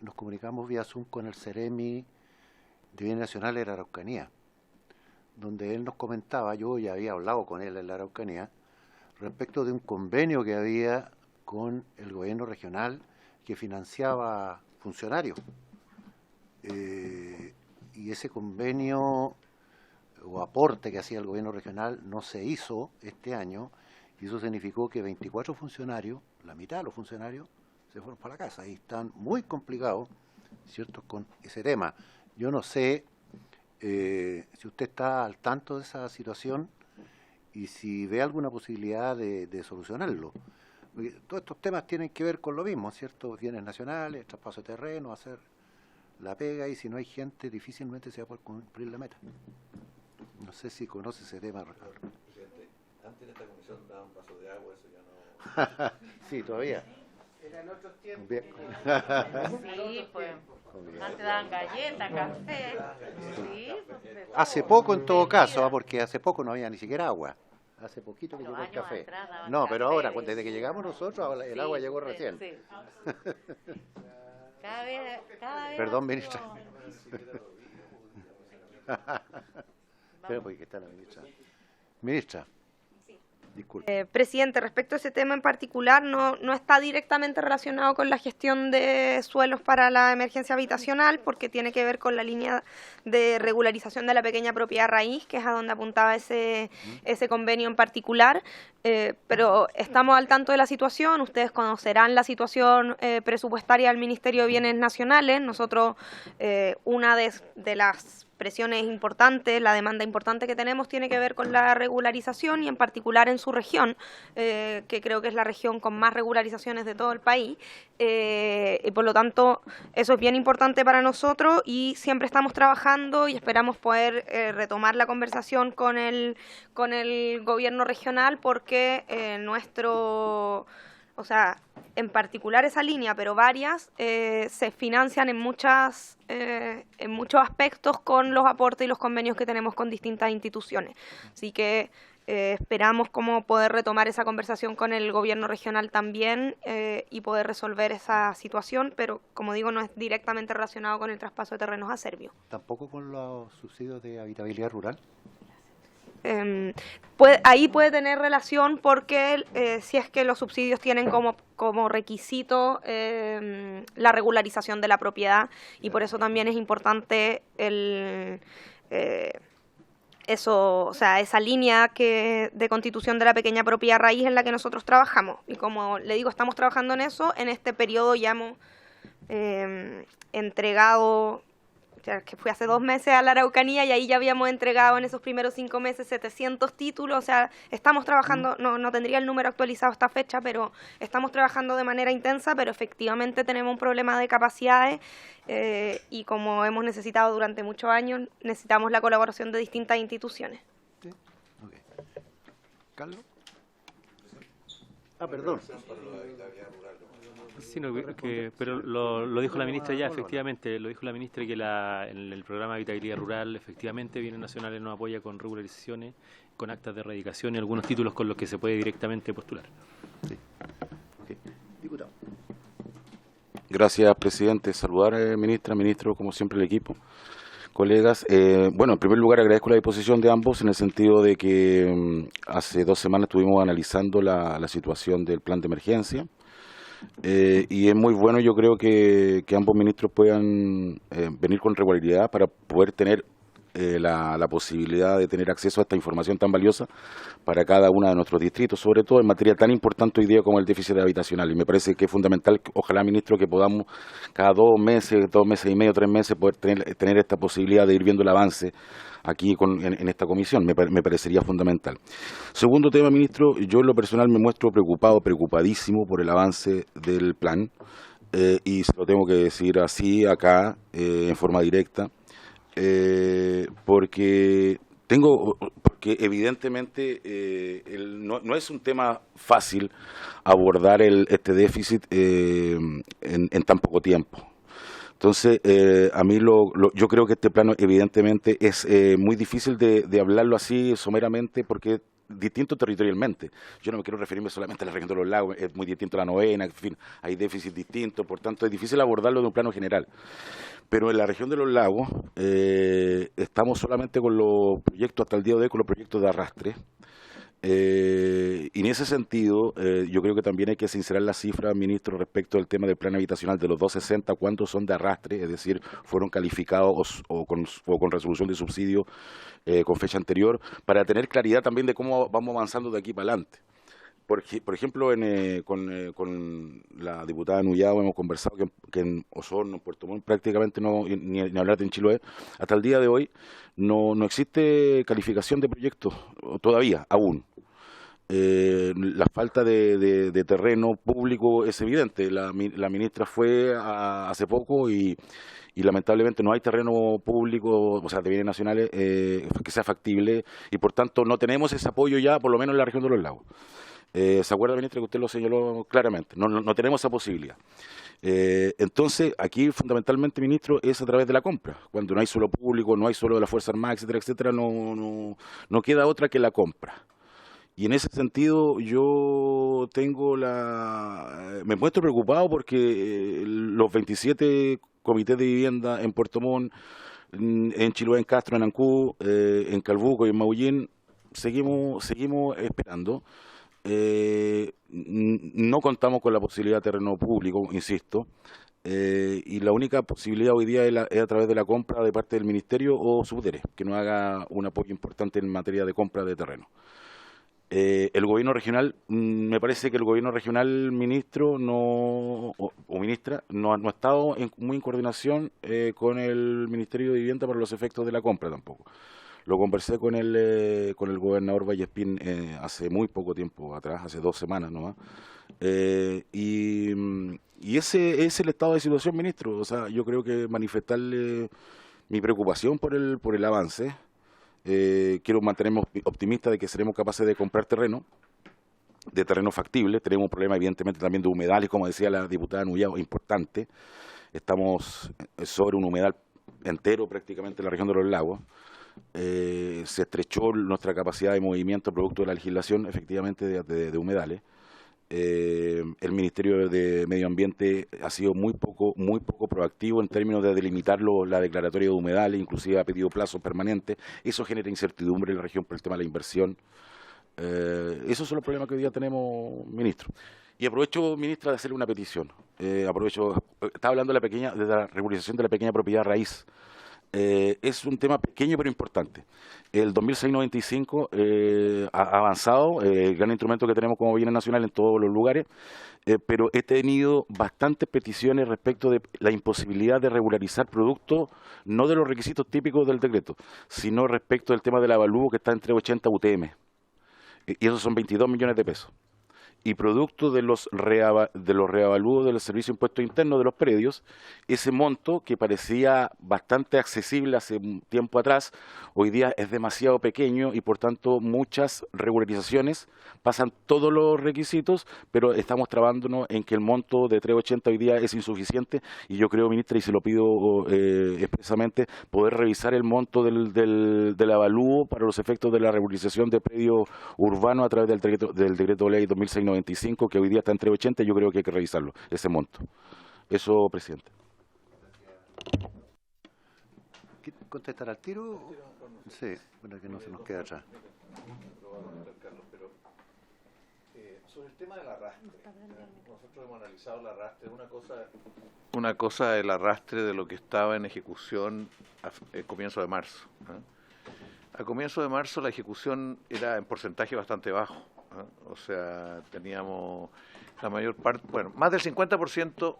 nos comunicamos vía Zoom con el Ceremi de Bienes Nacionales de la Araucanía, donde él nos comentaba, yo ya había hablado con él en la Araucanía, respecto de un convenio que había con el gobierno regional que financiaba funcionarios. Y ese convenio o aporte que hacía el gobierno regional no se hizo este año, y eso significó que 24 funcionarios, la mitad de los funcionarios, se fueron para la casa y están muy complicados, ¿cierto?, con ese tema. Yo no sé si usted está al tanto de esa situación y si ve alguna posibilidad de solucionarlo. Porque todos estos temas tienen que ver con lo mismo, ¿cierto? Bienes nacionales, traspaso de terreno, hacer la pega, y si no hay gente difícilmente se va a poder cumplir la meta. No sé si conoce ese tema. Presidente, antes en esta comisión daba un vaso de agua, eso ya no... Sí, todavía. Era en otros tiempos. Bien. Sí, pues. Antes daban galletas, café. Sí, pues, Hace poco en todo caso, porque hace poco no había ni siquiera agua. Hace poquito que Los llegó el años café. atrás daban No, pero café, ahora, desde que llegamos nosotros, ahora el sí, agua llegó sí, recién. sí. Cada vez Perdón, ha ministra. sido- Pero porque está la ministra. Ministra, disculpe. Presidente, respecto a ese tema en particular, no está directamente relacionado con la gestión de suelos para la emergencia habitacional, porque tiene que ver con la línea de regularización de la pequeña propiedad raíz, que es a donde apuntaba ese convenio en particular. Pero estamos al tanto de la situación, ustedes conocerán la situación presupuestaria del Ministerio de Bienes Nacionales. Nosotros, una de las presiones importantes, la demanda importante que tenemos tiene que ver con la regularización, y en particular en su región, que creo que es la región con más regularizaciones de todo el país, y por lo tanto eso es bien importante para nosotros, y siempre estamos trabajando y esperamos poder retomar la conversación con el gobierno regional, porque o sea, en particular esa línea, pero varias, se financian en muchos aspectos con los aportes y los convenios que tenemos con distintas instituciones. Así que esperamos como poder retomar esa conversación con el gobierno regional también, y poder resolver esa situación, pero como digo, no es directamente relacionado con el traspaso de terrenos a Servio. ¿Tampoco con los subsidios de habitabilidad rural? Ahí puede tener relación, porque si es que los subsidios tienen como requisito la regularización de la propiedad, y por eso también es importante eso, o sea, esa línea de constitución de la pequeña propiedad raíz en la que nosotros trabajamos. Y como le digo, estamos trabajando en eso. En este periodo ya hemos entregado, que fue hace 2 meses, a la Araucanía, y ahí ya habíamos entregado en esos primeros 5 meses 700 títulos. O sea, estamos trabajando, no tendría el número actualizado a esta fecha, pero estamos trabajando de manera intensa, pero efectivamente tenemos un problema de capacidades, y como hemos necesitado durante muchos años, necesitamos la colaboración de distintas instituciones. Sí. Okay. ¿Carlos? Perdón. Sí, pero lo dijo la ministra ya, efectivamente, lo dijo la ministra, que en el programa de habitabilidad rural, efectivamente, Bienes Nacionales nos apoya con regularizaciones, con actas de erradicación y algunos títulos con los que se puede directamente postular. Sí. Okay. Diputado. Gracias, presidente. Saludar, ministro, como siempre el equipo, colegas. Bueno, en primer lugar agradezco la disposición de ambos, en el sentido de que hace 2 semanas estuvimos analizando la situación del plan de emergencia. Y es muy bueno, yo creo, que ambos ministros puedan venir con regularidad para poder tener la posibilidad de tener acceso a esta información tan valiosa para cada uno de nuestros distritos, sobre todo en materia tan importante hoy día como el déficit habitacional. Y me parece que es fundamental, ojalá, ministro, que podamos cada 2 meses, 2 meses y medio, 3 meses, poder tener esta posibilidad de ir viendo el avance aquí en esta comisión. Me parecería fundamental. Segundo tema, ministro, yo en lo personal me muestro preocupadísimo por el avance del plan, y se lo tengo que decir así acá, en forma directa, porque evidentemente no es un tema fácil abordar este déficit en tan poco tiempo. Entonces, a mí yo creo que este plano evidentemente es muy difícil de hablarlo así someramente, porque es distinto territorialmente. Yo no me quiero referirme solamente a la región de los lagos, es muy distinto a la novena, en fin, hay déficit distintos, por tanto es difícil abordarlo de un plano general. Pero en la región de los lagos estamos solamente con los proyectos, hasta el día de hoy, con los proyectos de arrastre. Y en ese sentido, yo creo que también hay que sincerar las cifras, ministro, respecto al tema del plan habitacional de los 260, cuántos son de arrastre, es decir, fueron calificados o con resolución de subsidio con fecha anterior, para tener claridad también de cómo vamos avanzando de aquí para adelante. Por ejemplo, con la diputada Nullado hemos conversado que en Osorno, en Puerto Montt, prácticamente ni hablar de en Chiloé, hasta el día de hoy no existe calificación de proyectos todavía, aún. La falta de terreno público es evidente. La ministra fue hace poco y lamentablemente no hay terreno público, o sea, de bienes nacionales, que sea factible, y por tanto no tenemos ese apoyo ya, por lo menos en la región de los lagos. ¿Se acuerda, ministra, que usted lo señaló claramente? No tenemos esa posibilidad. Entonces, aquí fundamentalmente, ministro, es a través de la compra. Cuando no hay suelo público, no hay suelo de la Fuerza Armada, etcétera, etcétera, no queda otra que la compra. Y en ese sentido yo me muestro preocupado porque los 27 comités de vivienda en Puerto Montt, en Chiloé, en Castro, en Ancud, en Calbuco y en Maullín, seguimos esperando. No contamos con la posibilidad de terreno público, insisto, y la única posibilidad hoy día es a través de la compra de parte del Ministerio o Subdere, que nos haga un apoyo importante en materia de compra de terreno. El gobierno regional, me parece que el gobierno regional, ministro o ministra, no ha estado muy en coordinación con el Ministerio de Vivienda para los efectos de la compra tampoco. Lo conversé con el gobernador Vallespín hace muy poco tiempo atrás, hace 2 semanas nomás, y ese es el estado de situación, ministro. O sea, yo creo que manifestarle mi preocupación por el avance. Quiero mantenerme optimista de que seremos capaces de comprar terreno factible. Tenemos un problema evidentemente también de humedales, como decía la diputada Nullado, importante. Estamos sobre un humedal entero prácticamente en la región de los lagos. Se estrechó nuestra capacidad de movimiento producto de la legislación efectivamente de humedales. El Ministerio de Medio Ambiente ha sido muy poco proactivo en términos de delimitar la declaratoria de humedales, inclusive ha pedido plazos permanentes. Eso genera incertidumbre en la región por el tema de la inversión. Esos son los problemas que hoy día tenemos, ministro. Y aprovecho, ministra, de hacerle una petición. Estaba hablando de la regularización de la pequeña propiedad raíz. Es un tema pequeño pero importante. El 2695 ha avanzado, el gran instrumento que tenemos como bienes nacional en todos los lugares, pero he tenido bastantes peticiones respecto de la imposibilidad de regularizar productos, no de los requisitos típicos del decreto, sino respecto del tema del avalúo que está entre 80 UTM, y esos son 22 millones de pesos. Y producto de los reavalúos del Servicio de Impuestos Internos de los predios, ese monto que parecía bastante accesible hace un tiempo atrás, hoy día es demasiado pequeño y por tanto muchas regularizaciones pasan todos los requisitos, pero estamos trabándonos en que el monto de 380 hoy día es insuficiente y yo creo, ministra, y se lo pido expresamente, poder revisar el monto del avalúo para los efectos de la regularización de predios urbanos a través del decreto ley 2695, que hoy día está entre 80, y yo creo que hay que revisarlo, ese monto. Eso, presidente. ¿Contestar al tiro? Sí, para que no se nos quede atrás. Sobre el tema del arrastre, nosotros hemos analizado el arrastre. Una cosa el arrastre de lo que estaba en ejecución a comienzo de marzo. A comienzo de marzo la ejecución era en porcentaje bastante bajo. O sea, teníamos la mayor parte, bueno, más del 50%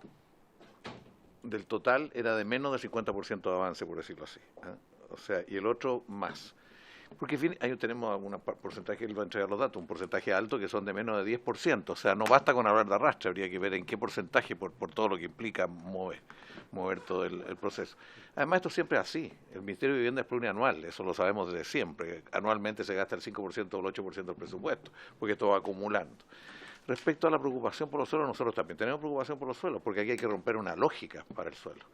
del total era de menos del 50% de avance, por decirlo así. O sea, y el otro más. Porque en fin, ahí tenemos un porcentaje, él va a entregar los datos, un porcentaje alto que son de menos de 10%. O sea, no basta con hablar de arrastre, habría que ver en qué porcentaje, por todo lo que implica mover todo el proceso. Además, esto siempre es así. El Ministerio de Vivienda es plurianual, eso lo sabemos desde siempre. Anualmente se gasta el 5% o el 8% del presupuesto, porque esto va acumulando. Respecto a la preocupación por los suelos, nosotros también tenemos preocupación por los suelos, porque aquí hay que romper una lógica para el suelo.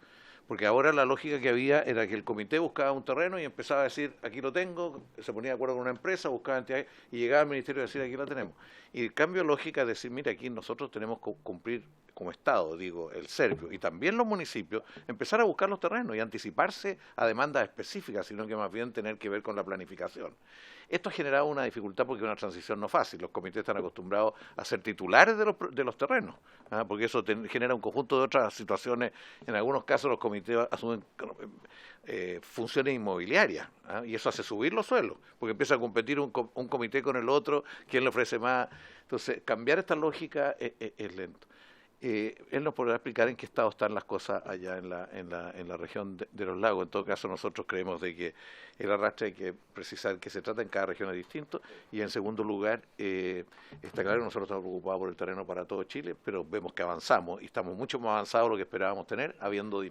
Porque ahora la lógica que había era que el comité buscaba un terreno y empezaba a decir, aquí lo tengo, se ponía de acuerdo con una empresa, buscaba entidades y llegaba al ministerio a decir, aquí la tenemos. Y el cambio de lógica es decir, mira, aquí nosotros tenemos que cumplir como Estado, digo, el Servio, y también los municipios, empezar a buscar los terrenos y anticiparse a demandas específicas, sino que más bien tener que ver con la planificación. Esto ha generado una dificultad porque es una transición no fácil. Los comités están acostumbrados a ser titulares de los terrenos, porque eso genera un conjunto de otras situaciones. En algunos casos los comités asumen funciones inmobiliarias, y eso hace subir los suelos, porque empieza a competir un comité con el otro, quién le ofrece más. Entonces, cambiar esta lógica es lento. Él nos podrá explicar en qué estado están las cosas allá en la región de los lagos. En todo caso, nosotros creemos de que el arrastre hay que precisar que se trata en cada región es distinto. Y en segundo lugar, está claro que nosotros estamos preocupados por el terreno para todo Chile, pero vemos que avanzamos y estamos mucho más avanzados de lo que esperábamos tener, habiendo,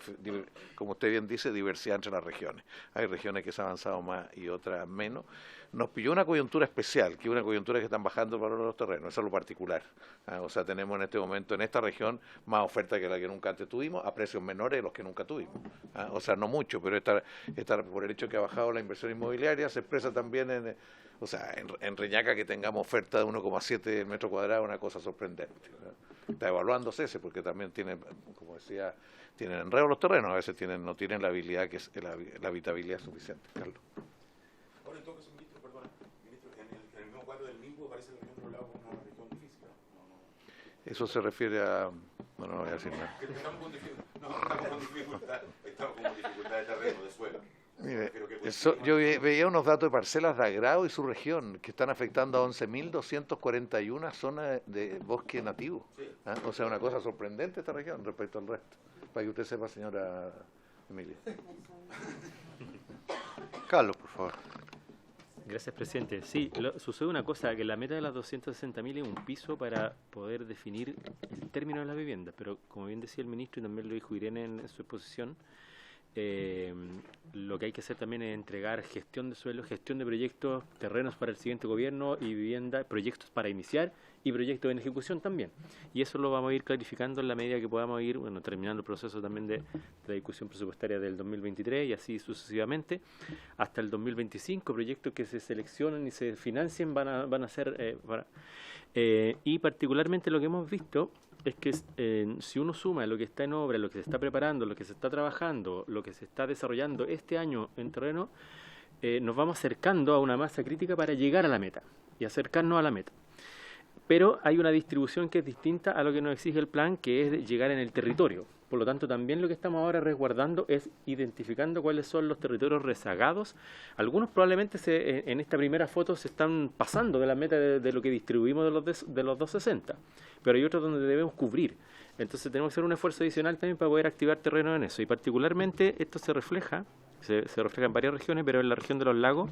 como usted bien dice, diversidad entre las regiones. Hay regiones que se han avanzado más y otras menos. Nos pilló una coyuntura especial, que es una coyuntura que están bajando el valor de los terrenos, eso es lo particular. O sea, tenemos en este momento, en esta región, más oferta que la que nunca antes tuvimos, a precios menores de los que nunca tuvimos. O sea, no mucho, pero por el hecho que ha bajado la inversión inmobiliaria, se expresa también en Reñaca que tengamos oferta de 1,7 metros cuadrados, una cosa sorprendente. Está evaluándose ese, porque también tienen, como decía, tienen enredo los terrenos, a veces no tienen la habilidad, que es la habitabilidad suficiente. Carlos. Ahora, en todo caso, ministro, en el mismo cuadro del MIMBO aparece la región de los lagos como una región difícil. Eso se refiere a... Bueno, no voy a decir nada. Estamos con dificultad de terreno, de suelo. Mire, yo veía unos datos de parcelas de agrado y su región que están afectando a 11.241 zonas de bosque nativo. O sea, una cosa sorprendente esta región respecto al resto. Para que usted sepa, señora Emilia. Carlos, por favor. Gracias, presidente. Sí, sucede una cosa, que la meta de las 260.000 es un piso para poder definir el término de la vivienda, pero como bien decía el ministro y también lo dijo Irene en su exposición, lo que hay que hacer también es entregar gestión de suelo, gestión de proyectos, terrenos para el siguiente gobierno y vivienda, proyectos para iniciar y proyectos en ejecución también. Y eso lo vamos a ir clarificando en la medida que podamos ir, terminando el proceso también de la discusión presupuestaria del 2023 y así sucesivamente. Hasta el 2025, proyectos que se seleccionen y se financien van a ser... y particularmente lo que hemos visto es que si uno suma lo que está en obra, lo que se está preparando, lo que se está trabajando, lo que se está desarrollando este año en terreno, nos vamos acercando a una masa crítica para llegar a la meta y acercarnos a la meta. Pero hay una distribución que es distinta a lo que nos exige el plan, que es llegar en el territorio. Por lo tanto, también lo que estamos ahora resguardando es identificando cuáles son los territorios rezagados. Algunos probablemente en esta primera foto se están pasando de la meta de lo que distribuimos de los 260, pero hay otros donde debemos cubrir. Entonces tenemos que hacer un esfuerzo adicional también para poder activar terreno en eso. Y particularmente esto se refleja en varias regiones, pero en la región de los lagos,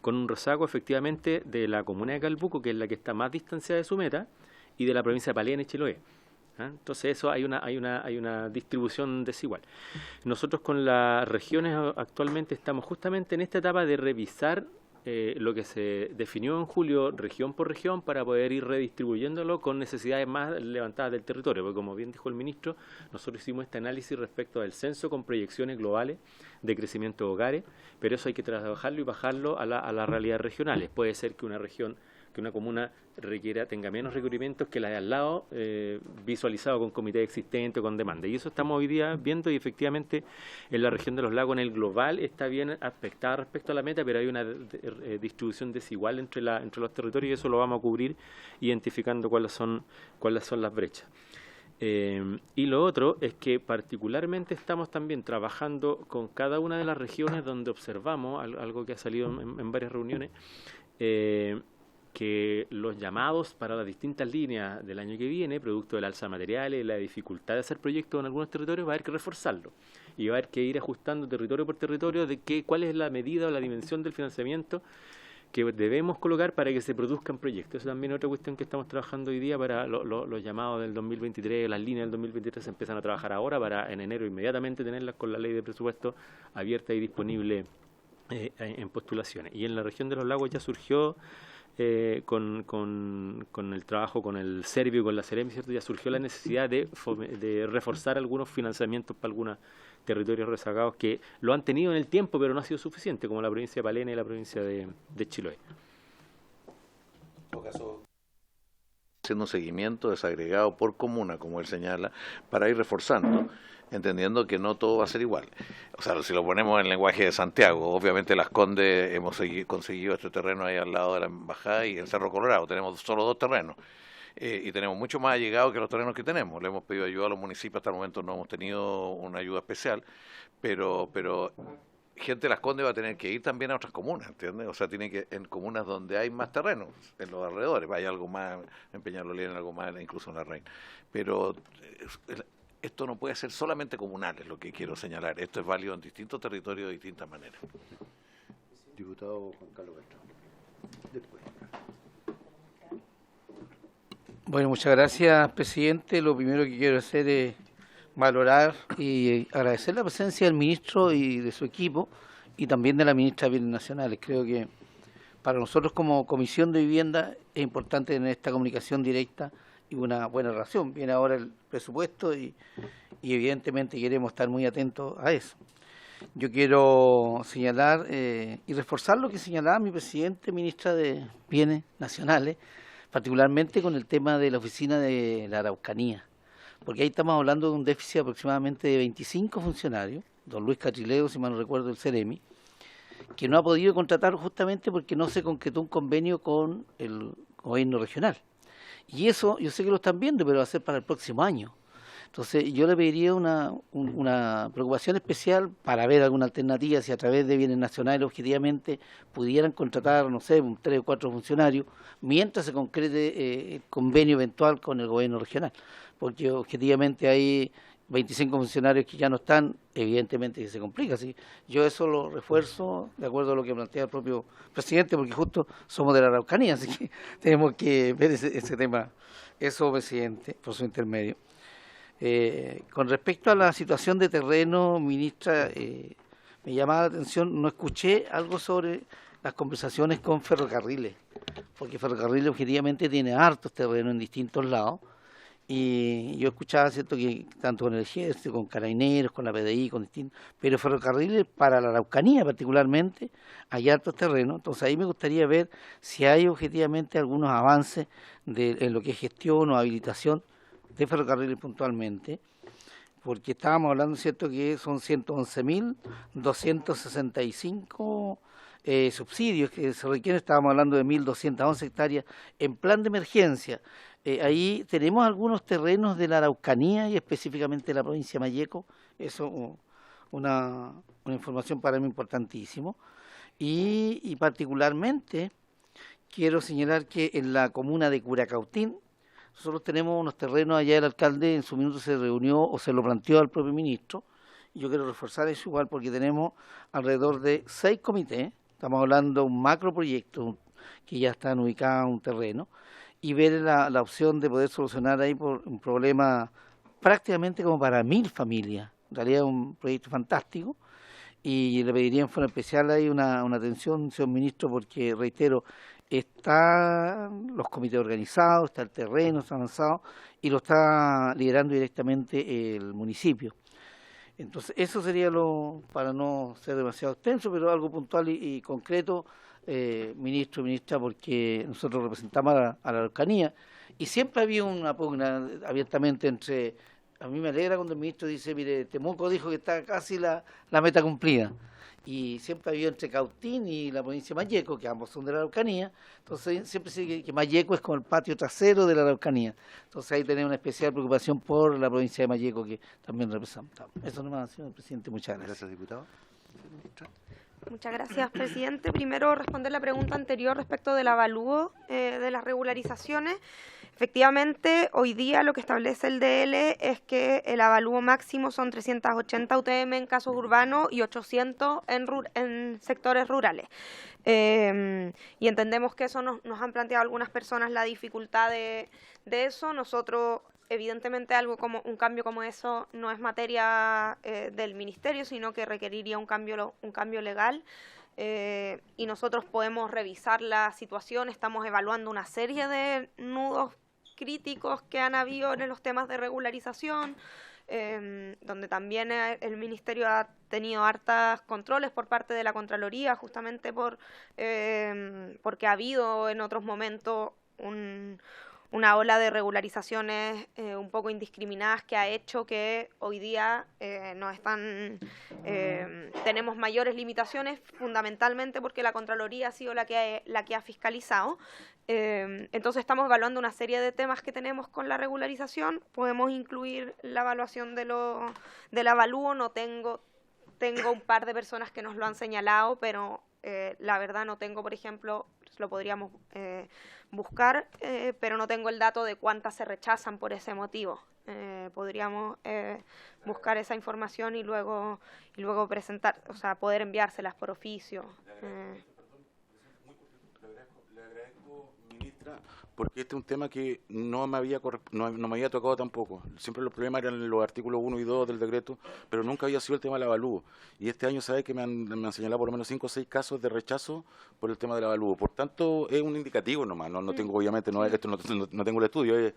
con un rezago efectivamente de la comuna de Calbuco, que es la que está más distanciada de su meta, y de la provincia de Palena y Chiloé. Entonces eso hay una distribución desigual. Nosotros con las regiones actualmente estamos justamente en esta etapa de revisar lo que se definió en julio región por región para poder ir redistribuyéndolo con necesidades más levantadas del territorio, porque como bien dijo el ministro, nosotros hicimos este análisis respecto al censo con proyecciones globales de crecimiento de hogares, pero eso hay que trabajarlo y bajarlo a las realidades regionales. Puede ser que una comuna tenga menos requerimientos que la de al lado, visualizado con comité existente o con demanda. Y eso estamos hoy día viendo, y efectivamente en la región de los lagos, en el global, está bien aspectada respecto a la meta, pero hay una distribución desigual entre los territorios, y eso lo vamos a cubrir identificando cuáles son las brechas. Y lo otro es que particularmente estamos también trabajando con cada una de las regiones donde observamos, algo que ha salido en varias reuniones, que los llamados para las distintas líneas del año que viene, producto del alza de materiales y la dificultad de hacer proyectos en algunos territorios, va a haber que reforzarlo y va a haber que ir ajustando territorio por territorio cuál es la medida o la dimensión del financiamiento que debemos colocar para que se produzcan proyectos. Eso también es otra cuestión que estamos trabajando hoy día para los llamados del 2023, las líneas del 2023 se empiezan a trabajar ahora para en enero inmediatamente tenerlas con la ley de presupuesto abierta y disponible en postulaciones. Y en la región de los lagos ya surgió con el trabajo con el Servio y con la Ceremi, ¿cierto? Ya surgió la necesidad de reforzar algunos financiamientos para algunos territorios rezagados que lo han tenido en el tiempo, pero no ha sido suficiente, como la provincia de Palena y la provincia de Chiloé. En todo caso, haciendo un seguimiento desagregado por comuna, como él señala, para ir reforzando, entendiendo que no todo va a ser igual. O sea, si lo ponemos en el lenguaje de Santiago, obviamente Las Condes hemos conseguido este terreno ahí al lado de la embajada y en Cerro Colorado tenemos solo 2 terrenos. Y tenemos mucho más allegados que los terrenos que tenemos. Le hemos pedido ayuda a los municipios, hasta el momento no hemos tenido una ayuda especial, pero gente de Las Condes va a tener que ir también a otras comunas, ¿entiendes? O sea, tiene que en comunas donde hay más terrenos, en los alrededores, hay algo más, en Peñalolén, algo más, incluso en La Reina. Pero esto no puede ser solamente comunal, es lo que quiero señalar. Esto es válido en distintos territorios de distintas maneras. Diputado Juan Carlos Beltrán. Después. Bueno, muchas gracias, presidente. Lo primero que quiero hacer es valorar y agradecer la presencia del ministro y de su equipo y también de la ministra de Bienes Nacionales. Creo que para nosotros como Comisión de Vivienda es importante tener esta comunicación directa y una buena relación. Viene ahora el presupuesto y evidentemente queremos estar muy atentos a eso. Yo quiero señalar y reforzar lo que señalaba mi presidente, ministra de Bienes Nacionales, particularmente con el tema de la oficina de la Araucanía, porque ahí estamos hablando de un déficit aproximadamente de 25 funcionarios, don Luis Catrileo, si mal no recuerdo, el Ceremi, que no ha podido contratar justamente porque no se concretó un convenio con el gobierno regional. Y eso yo sé que lo están viendo, pero va a ser para el próximo año. Entonces yo le pediría una preocupación especial para ver alguna alternativa si a través de bienes nacionales objetivamente pudieran contratar, no sé, 3 o 4 funcionarios mientras se concrete el convenio eventual con el gobierno regional, porque objetivamente hay 25 funcionarios que ya no están, evidentemente que se complica. ¿Sí? Yo eso lo refuerzo de acuerdo a lo que plantea el propio presidente, porque justo somos de la Araucanía, así que tenemos que ver ese tema. Eso, presidente, por su intermedio. Con respecto a la situación de terreno, ministra, me llamaba la atención, no escuché algo sobre las conversaciones con Ferrocarriles, porque Ferrocarriles objetivamente tiene hartos terrenos en distintos lados, y yo escuchaba, ¿cierto?, que tanto con el Ejército, con Carabineros, con la PDI, con distintos, pero Ferrocarriles para la Araucanía particularmente hay hartos terrenos. Entonces ahí me gustaría ver si hay objetivamente algunos avances en lo que es gestión o habilitación de Ferrocarriles puntualmente, porque estábamos hablando, ¿cierto?, que son 111.265 subsidios que se requieren. Estábamos hablando de 1.211 hectáreas en plan de emergencia. Ahí tenemos algunos terrenos de la Araucanía y específicamente de la provincia de Malleco. Eso una información para mí importantísimo. Y particularmente quiero señalar que en la comuna de Curacautín nosotros tenemos unos terrenos. Allá el alcalde en su minuto se reunió o se lo planteó al propio ministro, y yo quiero reforzar eso igual porque tenemos alrededor de 6 comités. Estamos hablando de un macroproyecto que ya están ubicados en un terreno, y ver la opción de poder solucionar ahí por un problema prácticamente como para 1000 familias. En realidad es un proyecto fantástico, y le pediría en forma especial ahí una atención, señor ministro, porque reitero, están los comités organizados, está el terreno, está avanzado, y lo está liderando directamente el municipio. Entonces eso sería para no ser demasiado extenso, pero algo puntual y concreto, ministro y ministra, porque nosotros representamos a la Araucanía, y siempre había una pugna abiertamente entre. A mí me alegra cuando el ministro dice, mire, Temuco dijo que está casi la meta cumplida, y siempre había entre Cautín y la provincia de Malleco, que ambos son de la Araucanía. Entonces siempre se dice que Malleco es como el patio trasero de la Araucanía. Entonces ahí tenemos una especial preocupación por la provincia de Malleco, que también representamos. Eso nomás, señor presidente, muchas gracias. Gracias, diputado. Muchas gracias, presidente. Primero, responder la pregunta anterior respecto del avalúo de las regularizaciones. Efectivamente, hoy día lo que establece el DL es que el avalúo máximo son 380 UTM en casos urbanos y 800 en sectores rurales. Y entendemos que eso nos han planteado algunas personas la dificultad de eso. Nosotros, evidentemente, algo como un cambio como eso no es materia del ministerio, sino que requeriría un cambio legal. Y nosotros podemos revisar la situación. Estamos evaluando una serie de nudos críticos que han habido en los temas de regularización, donde también el ministerio ha tenido hartas controles por parte de la Contraloría, justamente porque ha habido en otros momentos una ola de regularizaciones un poco indiscriminadas que ha hecho que hoy día tenemos mayores limitaciones, fundamentalmente porque la Contraloría ha sido la que ha fiscalizado. Entonces estamos evaluando una serie de temas que tenemos con la regularización. Podemos incluir la evaluación del avalúo. No tengo un par de personas que nos lo han señalado, pero la verdad no tengo, por ejemplo, lo podríamos buscar, pero no tengo el dato de cuántas se rechazan por ese motivo. Podríamos buscar esa información y luego presentar, o sea, poder enviárselas por oficio. Le agradezco, ministra, porque este es un tema que no me había tocado tampoco. Siempre los problemas eran los artículos 1 y 2 del decreto, pero nunca había sido el tema del avalúo. Y este año sabe que me han señalado por lo menos 5 o 6 casos de rechazo por el tema del avalúo. Por tanto, es un indicativo nomás. No tengo, obviamente, no tengo el estudio.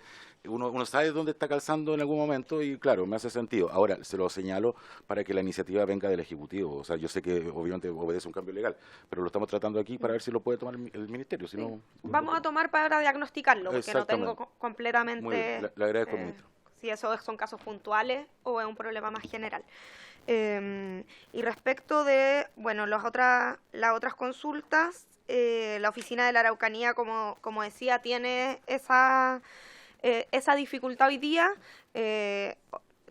Uno sabe dónde está calzando en algún momento y, claro, me hace sentido. Ahora, se lo señalo para que la iniciativa venga del Ejecutivo. O sea, yo sé que, obviamente, obedece un cambio legal, pero lo estamos tratando aquí para ver si lo puede tomar el Ministerio. Si no, vamos a tomar para diagnosticarlo, porque no tengo completamente... Muy bien, le agradezco, ministro. Si eso son casos puntuales o es un problema más general. Y respecto de, bueno, las otras consultas, la oficina de la Araucanía, como decía, tiene esa dificultad hoy día.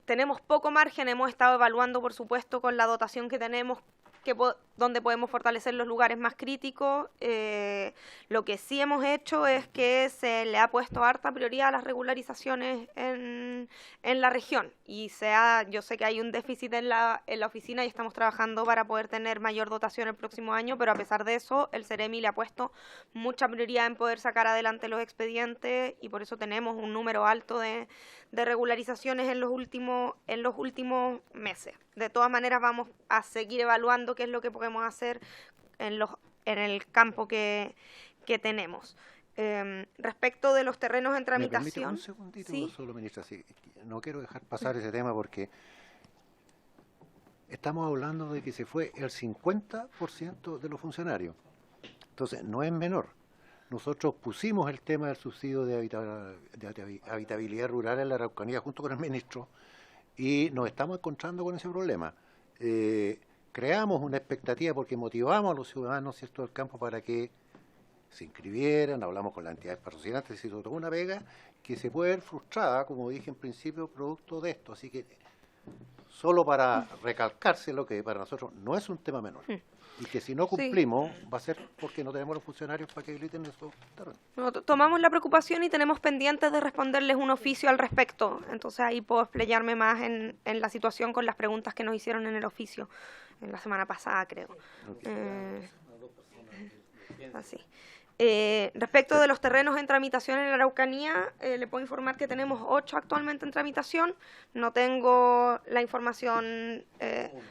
Tenemos poco margen, hemos estado evaluando, por supuesto, con la dotación que tenemos, donde podemos fortalecer los lugares más críticos. Lo que sí hemos hecho es que se le ha puesto harta prioridad a las regularizaciones en la región, y yo sé que hay un déficit en la oficina y estamos trabajando para poder tener mayor dotación el próximo año, pero a pesar de eso el Ceremi le ha puesto mucha prioridad en poder sacar adelante los expedientes, y por eso tenemos un número alto de regularizaciones en los últimos meses. De todas maneras vamos a seguir evaluando qué es lo que podemos hacer en el campo que tenemos. Respecto de los terrenos en tramitación... ¿Me permite un segundito? ¿Sí? Solo, ministra, sí, no quiero dejar pasar ese tema porque estamos hablando de que se fue el 50% de los funcionarios. Entonces, no es menor. Nosotros pusimos el tema del subsidio de habitabilidad rural en la Araucanía junto con el ministro y nos estamos encontrando con ese problema. Creamos una expectativa porque motivamos a los ciudadanos, ¿cierto?, del campo para que se inscribieran, hablamos con las entidades patrocinantes, se hizo toda una pega que se puede ver frustrada, como dije en principio, producto de esto. Así que, solo para recalcarse lo que para nosotros no es un tema menor. Y que si no cumplimos, va a ser porque no tenemos los funcionarios para que habiliten esos terrenos. No, tomamos la preocupación y tenemos pendientes de responderles un oficio al respecto. Entonces ahí puedo explayarme más en la situación con las preguntas que nos hicieron en el oficio, en la semana pasada, creo. Así. Respecto de los terrenos en tramitación en la Araucanía, le puedo informar que tenemos 8 actualmente en tramitación. No tengo la información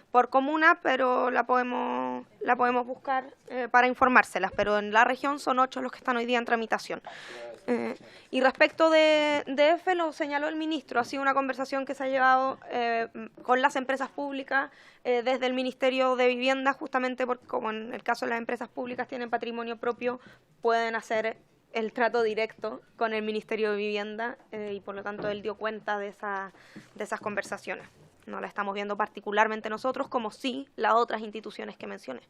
por comuna, pero la podemos buscar para informárselas. Pero en la región son 8 los que están hoy día en tramitación. Y respecto de EFE, lo señaló el ministro, ha sido una conversación que se ha llevado con las empresas públicas desde el Ministerio de Vivienda, justamente porque, como en el caso de las empresas públicas tienen patrimonio propio, pueden hacer el trato directo con el Ministerio de Vivienda y por lo tanto él dio cuenta de esas conversaciones. No la estamos viendo particularmente nosotros, como sí las otras instituciones que mencioné.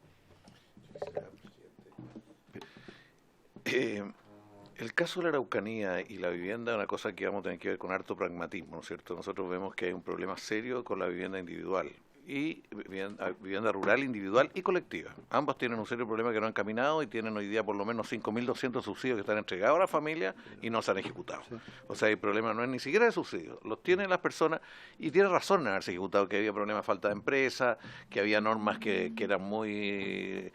El caso de la Araucanía y la vivienda es una cosa que vamos a tener que ver con harto pragmatismo, ¿no es cierto? Nosotros vemos que hay un problema serio con la vivienda individual y vivienda rural individual y colectiva. Ambos tienen un serio problema que no han caminado y tienen hoy día por lo menos 5.200 subsidios que están entregados a la familia y no se han ejecutado. Sí. O sea, el problema no es ni siquiera de subsidios, los tienen las personas y tienen razón en haberse ejecutado, que había problemas de falta de empresa, que había normas que eran muy,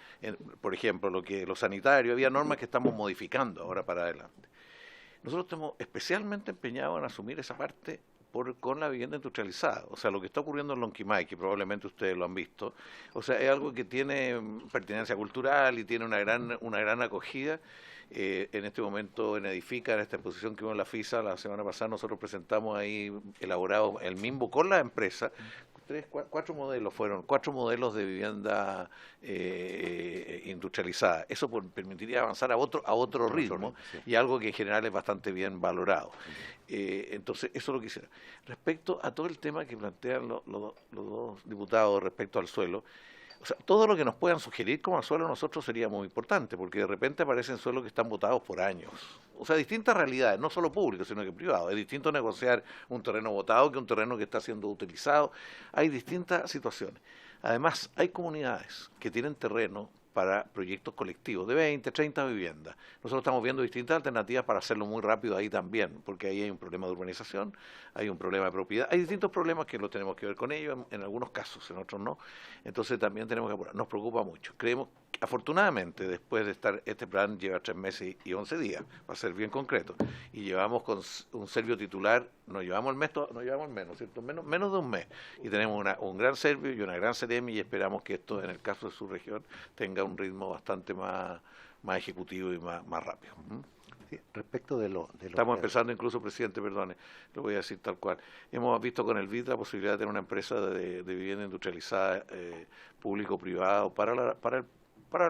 por ejemplo, lo sanitario, había normas que estamos modificando ahora para adelante. Nosotros estamos especialmente empeñados en asumir esa parte con la vivienda industrializada, o sea, lo que está ocurriendo en Lonquimay, que probablemente ustedes lo han visto, o sea, es algo que tiene pertinencia cultural y tiene una gran acogida. En este momento en Edifica, en esta exposición que vimos en la FISA la semana pasada, nosotros presentamos ahí elaborado el MIMBO con la empresa, cuatro modelos fueron, 4 modelos de vivienda industrializada. Eso permitiría avanzar a otro ritmo y algo que en general es bastante bien valorado. Entonces, eso es lo que quisiera. Respecto a todo el tema que plantean los dos diputados respecto al suelo, o sea, todo lo que nos puedan sugerir como suelo a nosotros sería muy importante, porque de repente aparecen suelos que están votados por años. O sea, distintas realidades, no solo públicos, sino que privados. Es distinto negociar un terreno votado que un terreno que está siendo utilizado. Hay distintas situaciones. Además, hay comunidades que tienen terreno para proyectos colectivos de 20, 30 viviendas. Nosotros estamos viendo distintas alternativas para hacerlo muy rápido ahí también, porque ahí hay un problema de urbanización, hay un problema de propiedad, hay distintos problemas que los tenemos que ver con ellos, en algunos casos, en otros no. Entonces también tenemos que apurar. Nos preocupa mucho. Creemos que afortunadamente después de estar, este plan lleva 3 meses y 11 días, va a ser bien concreto, y llevamos con un servio titular, nos llevamos el mes, nos llevamos el mes, ¿no es cierto? Menos de un mes, y tenemos un gran servio y una gran Seremi, y esperamos que esto, en el caso de su región, tenga un ritmo bastante más ejecutivo y más rápido. Sí, respecto de lo Estamos empezando incluso, presidente, perdone, lo voy a decir tal cual. Hemos visto con el BID la posibilidad de tener una empresa de vivienda industrializada público-privado para la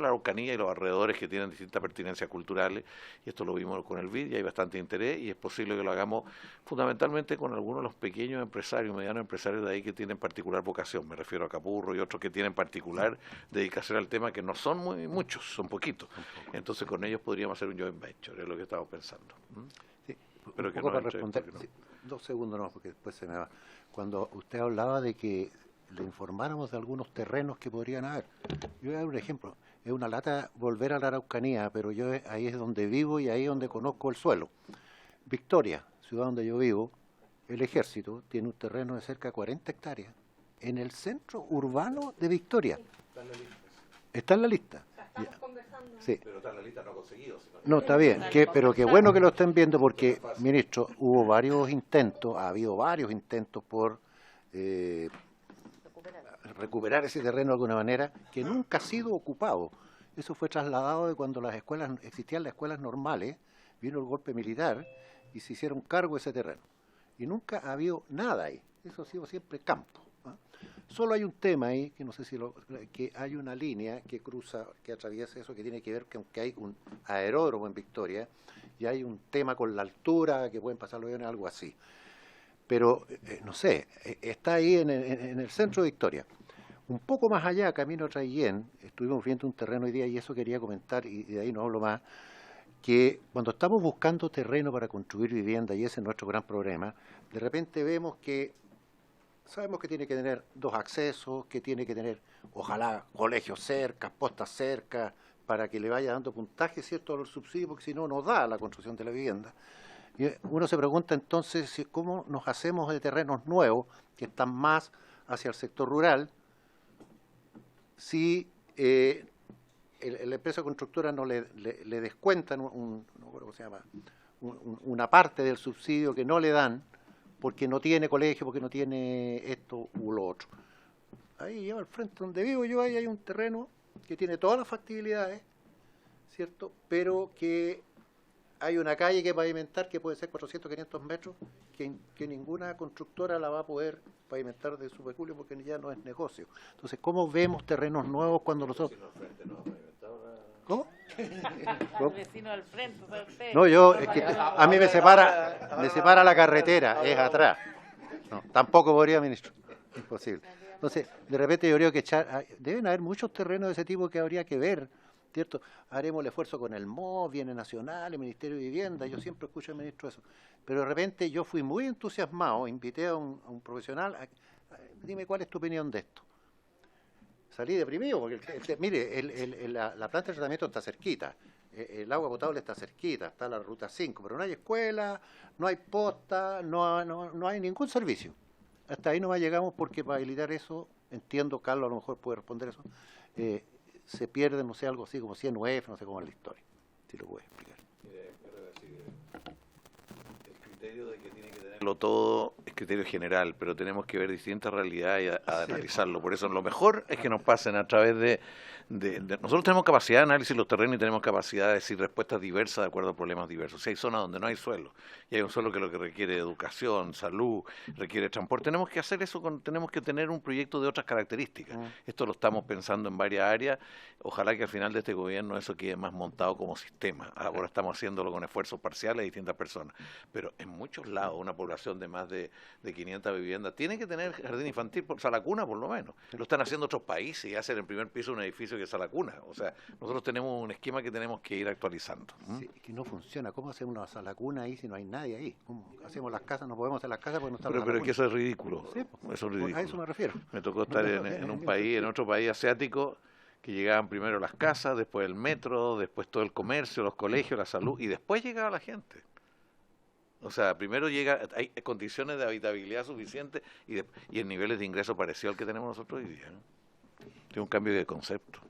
Araucanía y los alrededores que tienen distintas pertinencias culturales, y esto lo vimos con el BID y hay bastante interés, y es posible que lo hagamos fundamentalmente con algunos de los pequeños empresarios, medianos empresarios de ahí que tienen particular vocación, me refiero a Capurro y otros que tienen particular dedicación al tema, que no son muchos, son poquitos. Entonces con ellos podríamos hacer un joint venture, es lo que estamos pensando. Sí, pero que no para entre, responder, no. sí, 2 segundos no, porque después se me va. Cuando usted hablaba de que le informáramos de algunos terrenos que podrían haber, yo voy a dar un ejemplo. Es una lata volver a la Araucanía, pero yo ahí es donde vivo y ahí es donde conozco el suelo. Victoria, ciudad donde yo vivo, el ejército tiene un terreno de cerca de 40 hectáreas en el centro urbano de Victoria. Está en la lista. Estamos conversando. Sí. Pero está en la lista no conseguido. No, está bien, pero qué bueno que lo estén viendo, porque, ministro, hubo varios intentos, ha habido varios intentos por recuperar ese terreno de alguna manera, que nunca ha sido ocupado. Eso fue trasladado de cuando existían las escuelas normales, vino el golpe militar y se hicieron cargo de ese terreno. Y nunca ha habido nada ahí. Eso ha sido siempre campo. Solo hay un tema ahí, que no sé si que hay una línea que cruza, que atraviesa eso, que tiene que ver con que hay un aeródromo en Victoria y hay un tema con la altura, que pueden pasar los aviones, algo así. Pero, no sé, está ahí en el centro de Victoria. Un poco más allá, camino a Traillén, estuvimos viendo un terreno hoy día y eso quería comentar, y de ahí no hablo más, que cuando estamos buscando terreno para construir vivienda, y ese es nuestro gran problema, de repente vemos que sabemos que tiene que tener 2 accesos, que tiene que tener, ojalá, colegios cerca, postas cerca, para que le vaya dando puntaje, ¿cierto?, a los subsidios, porque si no, no da la construcción de la vivienda. Y uno se pregunta entonces cómo nos hacemos de terrenos nuevos, que están más hacia el sector rural, si la empresa constructora no le descuentan una parte del subsidio que no le dan, porque no tiene colegio, porque no tiene esto u lo otro. Ahí yo al frente donde vivo yo, ahí hay un terreno que tiene todas las factibilidades, ¿cierto? Pero que hay una calle que pavimentar que puede ser 400, 500 metros, que ninguna constructora la va a poder pavimentar de su peculio porque ya no es negocio. Entonces, ¿cómo vemos terrenos nuevos cuando nosotros... ¿Cómo? El vecino al frente, o sea, usted. No, yo, es que a mí me separa la carretera, es atrás. No, tampoco podría, ministro. Imposible. Entonces, de repente yo creo que deben haber muchos terrenos de ese tipo que habría que ver, ¿cierto? Haremos el esfuerzo con el MOV, Bienes Nacionales, el Ministerio de Vivienda, yo siempre escucho al ministro eso. Pero de repente yo fui muy entusiasmado, invité a un profesional, dime cuál es tu opinión de esto. Salí deprimido, porque mire, la planta de tratamiento está cerquita, el agua potable está cerquita, está la ruta 5, pero no hay escuela, no hay posta, no hay ningún servicio. Hasta ahí nomás llegamos porque para habilitar eso, entiendo, Carlos a lo mejor puede responder eso, se pierde, no sé, algo así como 100 UF, no sé cómo es la historia, si lo puedes explicar. El criterio de que tiene que tenerlo todo es criterio general, pero tenemos que ver distintas realidades y a analizarlo. Por eso lo mejor es que nos pasen a través nosotros tenemos capacidad de análisis de los terrenos y tenemos capacidad de decir respuestas diversas de acuerdo a problemas diversos. Si hay zonas donde no hay suelo y hay un suelo que lo que requiere educación, salud, requiere transporte, tenemos que hacer eso, tenemos que tener un proyecto de otras características. Esto lo estamos pensando en varias áreas. Ojalá que al final de este gobierno eso quede más montado como sistema. Ahora estamos haciéndolo con esfuerzos parciales de distintas personas. Pero en muchos lados, una población de más de 500 viviendas tiene que tener jardín infantil, sala cuna por lo menos. Lo están haciendo otros países y hacen en el primer piso un edificio que es sala cuna. O sea, nosotros tenemos un esquema que tenemos que ir actualizando. Sí, que no funciona. ¿Cómo hacemos una sala cuna ahí si no hay nadie ahí? ¿Cómo hacemos las casas? No podemos hacer las casas porque no está la sala Pero es cuna. que eso es ridículo. Sí, eso es ridículo. a eso me refiero. Me tocó estar en un país, en otro país asiático, que llegaban primero las casas, después el metro, después todo el comercio, los colegios, la salud, y después llegaba la gente. O sea, primero hay condiciones de habitabilidad suficientes y en niveles de ingreso parecido al que tenemos nosotros hoy día, ¿no? Tiene un cambio de concepto.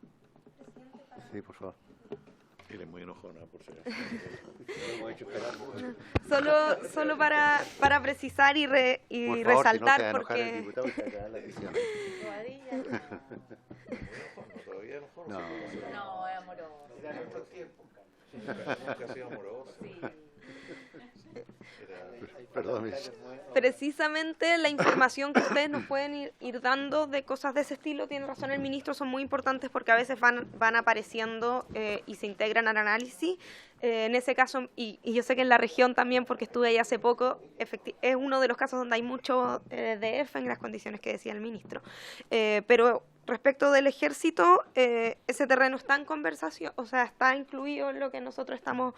Sí, por favor. Él es muy enojona, por si Solo para precisar y Por favor, resaltar, si no se va a enojar porque el diputado y se va a quedar la decisión. No. No, es amoroso. Era nuestro tiempo. Nunca ha sido amoroso. Perdón. precisamente la información que ustedes nos pueden ir dando de cosas de ese estilo, tiene razón el ministro, son muy importantes porque a veces van apareciendo y se integran al análisis. En ese caso, y yo sé que en la región también, porque estuve ahí hace poco, es uno de los casos donde hay mucho DF en las condiciones que decía el ministro. Pero respecto del ejército, ese terreno está en conversación, o sea, está incluido en lo que nosotros estamos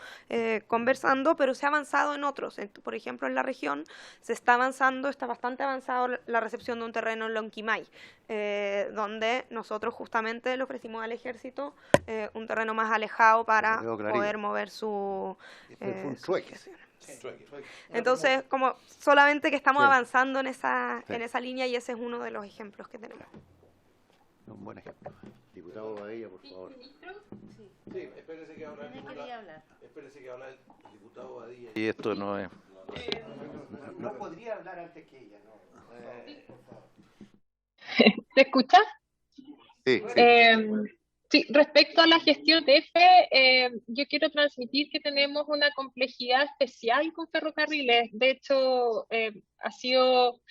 conversando, pero se ha avanzado en otros. Por ejemplo, en la región se está avanzando, está bastante avanzado la recepción de un terreno en Lonquimay, donde nosotros justamente le ofrecimos al ejército un terreno más alejado para poder mover su... Entonces, como solamente que estamos avanzando en esa línea, y ese es uno de los ejemplos que tenemos. Un buen ejemplo. Diputado Badilla, por favor. Sí, espérese que habla el diputado Badilla. Y esto no es... No podría hablar antes que ella, ¿no? ¿Te escuchas? Sí. Sí, respecto a la gestión de EFE, yo quiero transmitir que tenemos una complejidad especial con ferrocarriles. De hecho, ha sido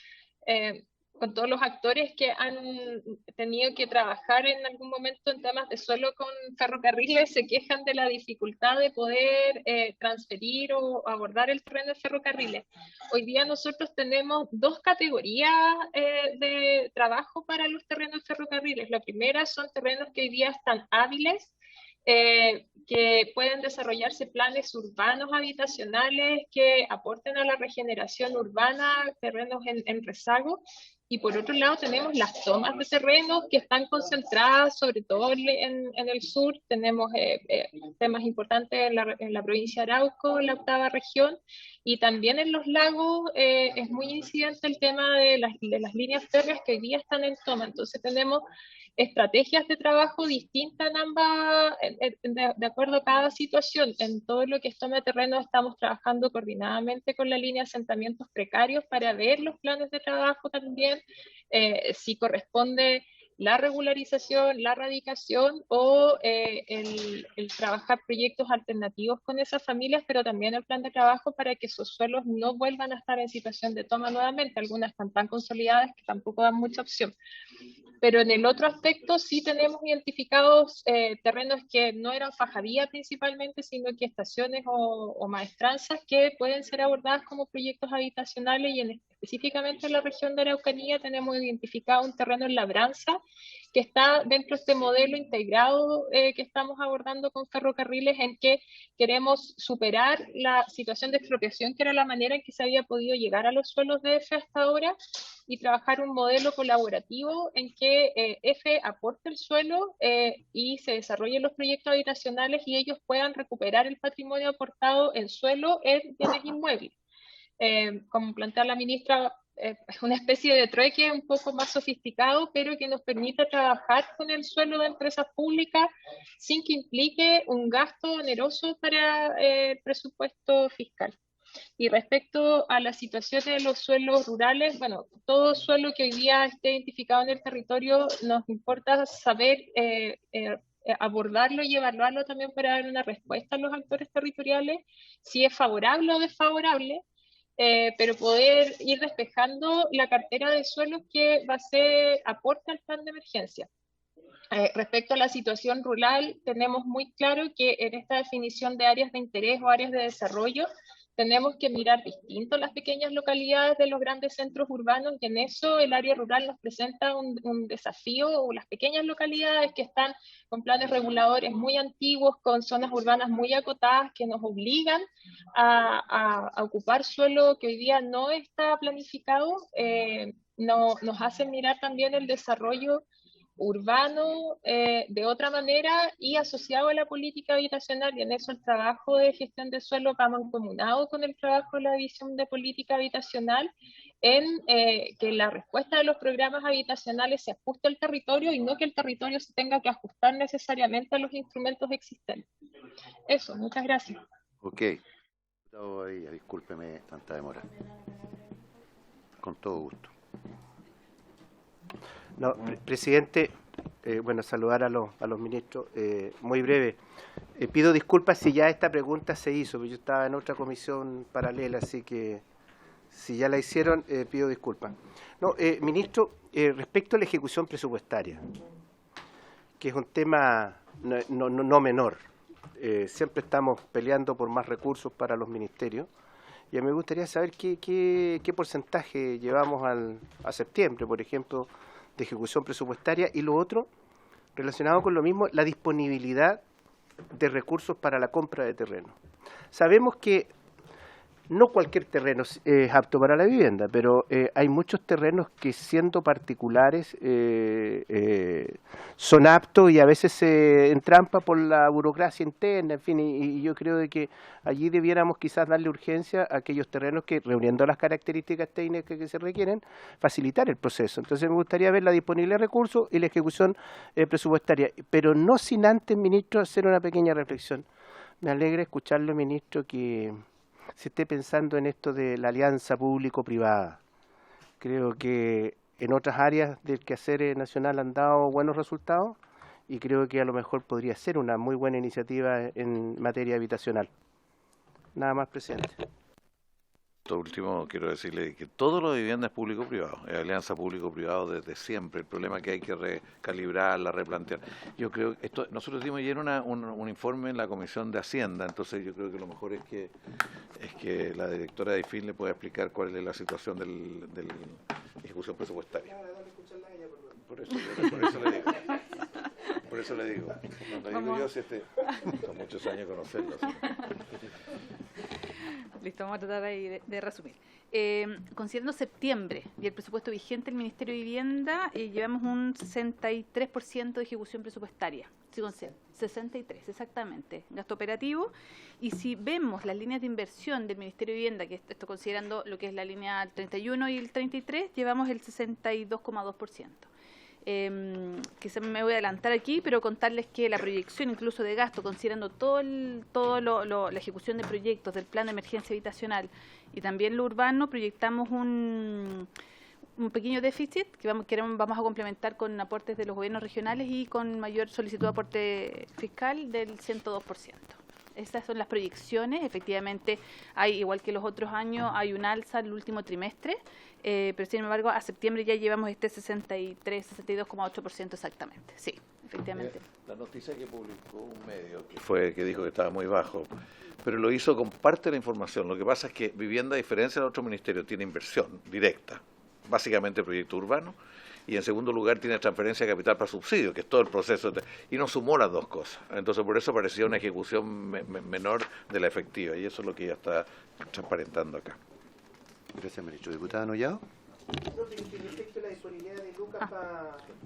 con todos los actores que han tenido que trabajar en algún momento en temas de suelo con ferrocarriles, se quejan de la dificultad de poder transferir o abordar el terreno de ferrocarriles. Hoy día nosotros tenemos dos categorías de trabajo para los terrenos de ferrocarriles. La primera son terrenos que hoy día están hábiles, que pueden desarrollarse planes urbanos habitacionales que aporten a la regeneración urbana, terrenos en rezago. Y por otro lado tenemos las tomas de terrenos que están concentradas sobre todo en el sur. Tenemos temas importantes en la provincia de Arauco, en la 8ª región, y también en los lagos es muy incidente el tema de las líneas férreas que hoy día están en toma. Entonces tenemos estrategias de trabajo distintas en ambas, de acuerdo a cada situación. En todo lo que es toma de terreno estamos trabajando coordinadamente con la línea de asentamientos precarios para ver los planes de trabajo también, si corresponde la regularización, la radicación o el trabajar proyectos alternativos con esas familias, pero también el plan de trabajo para que esos suelos no vuelvan a estar en situación de toma nuevamente. Algunas están tan consolidadas que tampoco dan mucha opción. Pero en el otro aspecto sí tenemos identificados terrenos que no eran fajadía principalmente, sino que estaciones o maestranzas que pueden ser abordadas como proyectos habitacionales, y específicamente en la región de Araucanía tenemos identificado un terreno en Labranza que está dentro de este modelo integrado que estamos abordando con ferrocarriles, en que queremos superar la situación de expropiación, que era la manera en que se había podido llegar a los suelos de EFE hasta ahora, y trabajar un modelo colaborativo en que EFE aporte el suelo y se desarrollen los proyectos habitacionales y ellos puedan recuperar el patrimonio aportado en suelo en bienes inmuebles. Como plantea la ministra, es una especie de trueque un poco más sofisticado, pero que nos permite trabajar con el suelo de empresas públicas sin que implique un gasto oneroso para el presupuesto fiscal. Y respecto a la situación de los suelos rurales, bueno, todo suelo que hoy día esté identificado en el territorio nos importa saber abordarlo y evaluarlo también para dar una respuesta a los actores territoriales, si es favorable o desfavorable, pero poder ir despejando la cartera de suelos que va a ser aporte al plan de emergencia. Respecto a la situación rural, tenemos muy claro que en esta definición de áreas de interés o áreas de desarrollo, tenemos que mirar distinto las pequeñas localidades de los grandes centros urbanos, y en eso el área rural nos presenta un desafío, o las pequeñas localidades que están con planes reguladores muy antiguos, con zonas urbanas muy acotadas, que nos obligan a ocupar suelo que hoy día no está planificado, nos hacen mirar también el desarrollo urbano de otra manera y asociado a la política habitacional, y en eso el trabajo de gestión de suelo va mancomunado con el trabajo de la división de política habitacional en que la respuesta de los programas habitacionales se ajuste al territorio y no que el territorio se tenga que ajustar necesariamente a los instrumentos existentes. Eso, muchas gracias. Ok. Discúlpeme tanta demora. Con todo gusto. No, presidente, bueno, saludar a los ministros. Muy breve. Pido disculpas si ya esta pregunta se hizo, porque yo estaba en otra comisión paralela, así que si ya la hicieron, pido disculpas. No, ministro, respecto a la ejecución presupuestaria, que es un tema no menor, siempre estamos peleando por más recursos para los ministerios, y a mí me gustaría saber qué porcentaje llevamos a septiembre, por ejemplo, de ejecución presupuestaria, y lo otro, relacionado con lo mismo, la disponibilidad de recursos para la compra de terreno. Sabemos que no cualquier terreno es apto para la vivienda, pero hay muchos terrenos que, siendo particulares, son aptos y a veces se entrampa por la burocracia interna, en fin, y yo creo de que allí debiéramos quizás darle urgencia a aquellos terrenos que, reuniendo las características técnicas que se requieren, facilitar el proceso. Entonces me gustaría ver la disponibilidad de recursos y la ejecución presupuestaria, pero no sin antes, ministro, hacer una pequeña reflexión. Me alegra escucharlo, ministro, que se esté pensando en esto de la alianza público-privada. Creo que en otras áreas del quehacer nacional han dado buenos resultados y creo que a lo mejor podría ser una muy buena iniciativa en materia habitacional. Nada más, presidente. Esto último, quiero decirle que todo lo de vivienda es público-privado, es alianza público-privado desde siempre. El problema es que hay que recalibrarla, replantear. Yo creo que nosotros dimos ayer un informe en la Comisión de Hacienda, entonces yo creo que lo mejor es que la directora de IFIN le pueda explicar cuál es la situación de la ejecución presupuestaria. Por eso le digo. Cuando digo yo, son muchos años conocerlo. ¿Sí? Listo, vamos a tratar ahí de resumir. Considerando septiembre y el presupuesto vigente del Ministerio de Vivienda, llevamos un 63% de ejecución presupuestaria. Sí, 63, exactamente, gasto operativo. Y si vemos las líneas de inversión del Ministerio de Vivienda, que esto considerando lo que es la línea 31 y el 33, llevamos el 62,2%. Quizás me voy a adelantar aquí, pero contarles que la proyección incluso de gasto, considerando la ejecución de proyectos del plan de emergencia habitacional y también lo urbano, proyectamos un pequeño déficit que vamos a complementar con aportes de los gobiernos regionales y con mayor solicitud de aporte fiscal del 102%. Esas son las proyecciones. Efectivamente, igual que los otros años, hay un alza en el último trimestre, pero sin embargo, a septiembre ya llevamos este 62,8% exactamente. Sí, efectivamente. La noticia que publicó un medio que dijo que estaba muy bajo, pero lo hizo con parte de la información. Lo que pasa es que Vivienda, a diferencia de otros ministerios, tiene inversión directa, básicamente proyecto urbano, y en segundo lugar tiene transferencia de capital para subsidio, que es todo el proceso, y no sumó las dos cosas. Entonces por eso parecía una ejecución menor de la efectiva, y eso es lo que ya está transparentando acá. Gracias, ministro. ¿Diputada Nollado?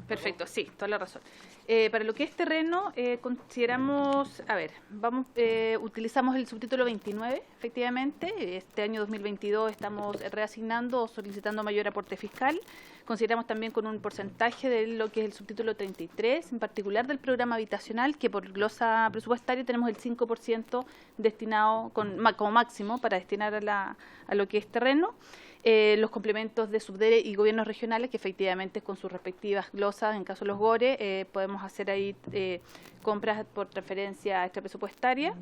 Perfecto, sí, toda la razón. Para lo que es terreno, consideramos, utilizamos el subtítulo 29, efectivamente. Este año 2022 estamos reasignando o solicitando mayor aporte fiscal. Consideramos también con un porcentaje de lo que es el subtítulo 33, en particular del programa habitacional, que por glosa presupuestaria tenemos el 5% destinado como máximo para destinar a lo que es terreno. Los complementos de Subdere y gobiernos regionales, que efectivamente con sus respectivas glosas, en caso de los GORE, podemos hacer ahí compras por transferencia extrapresupuestaria.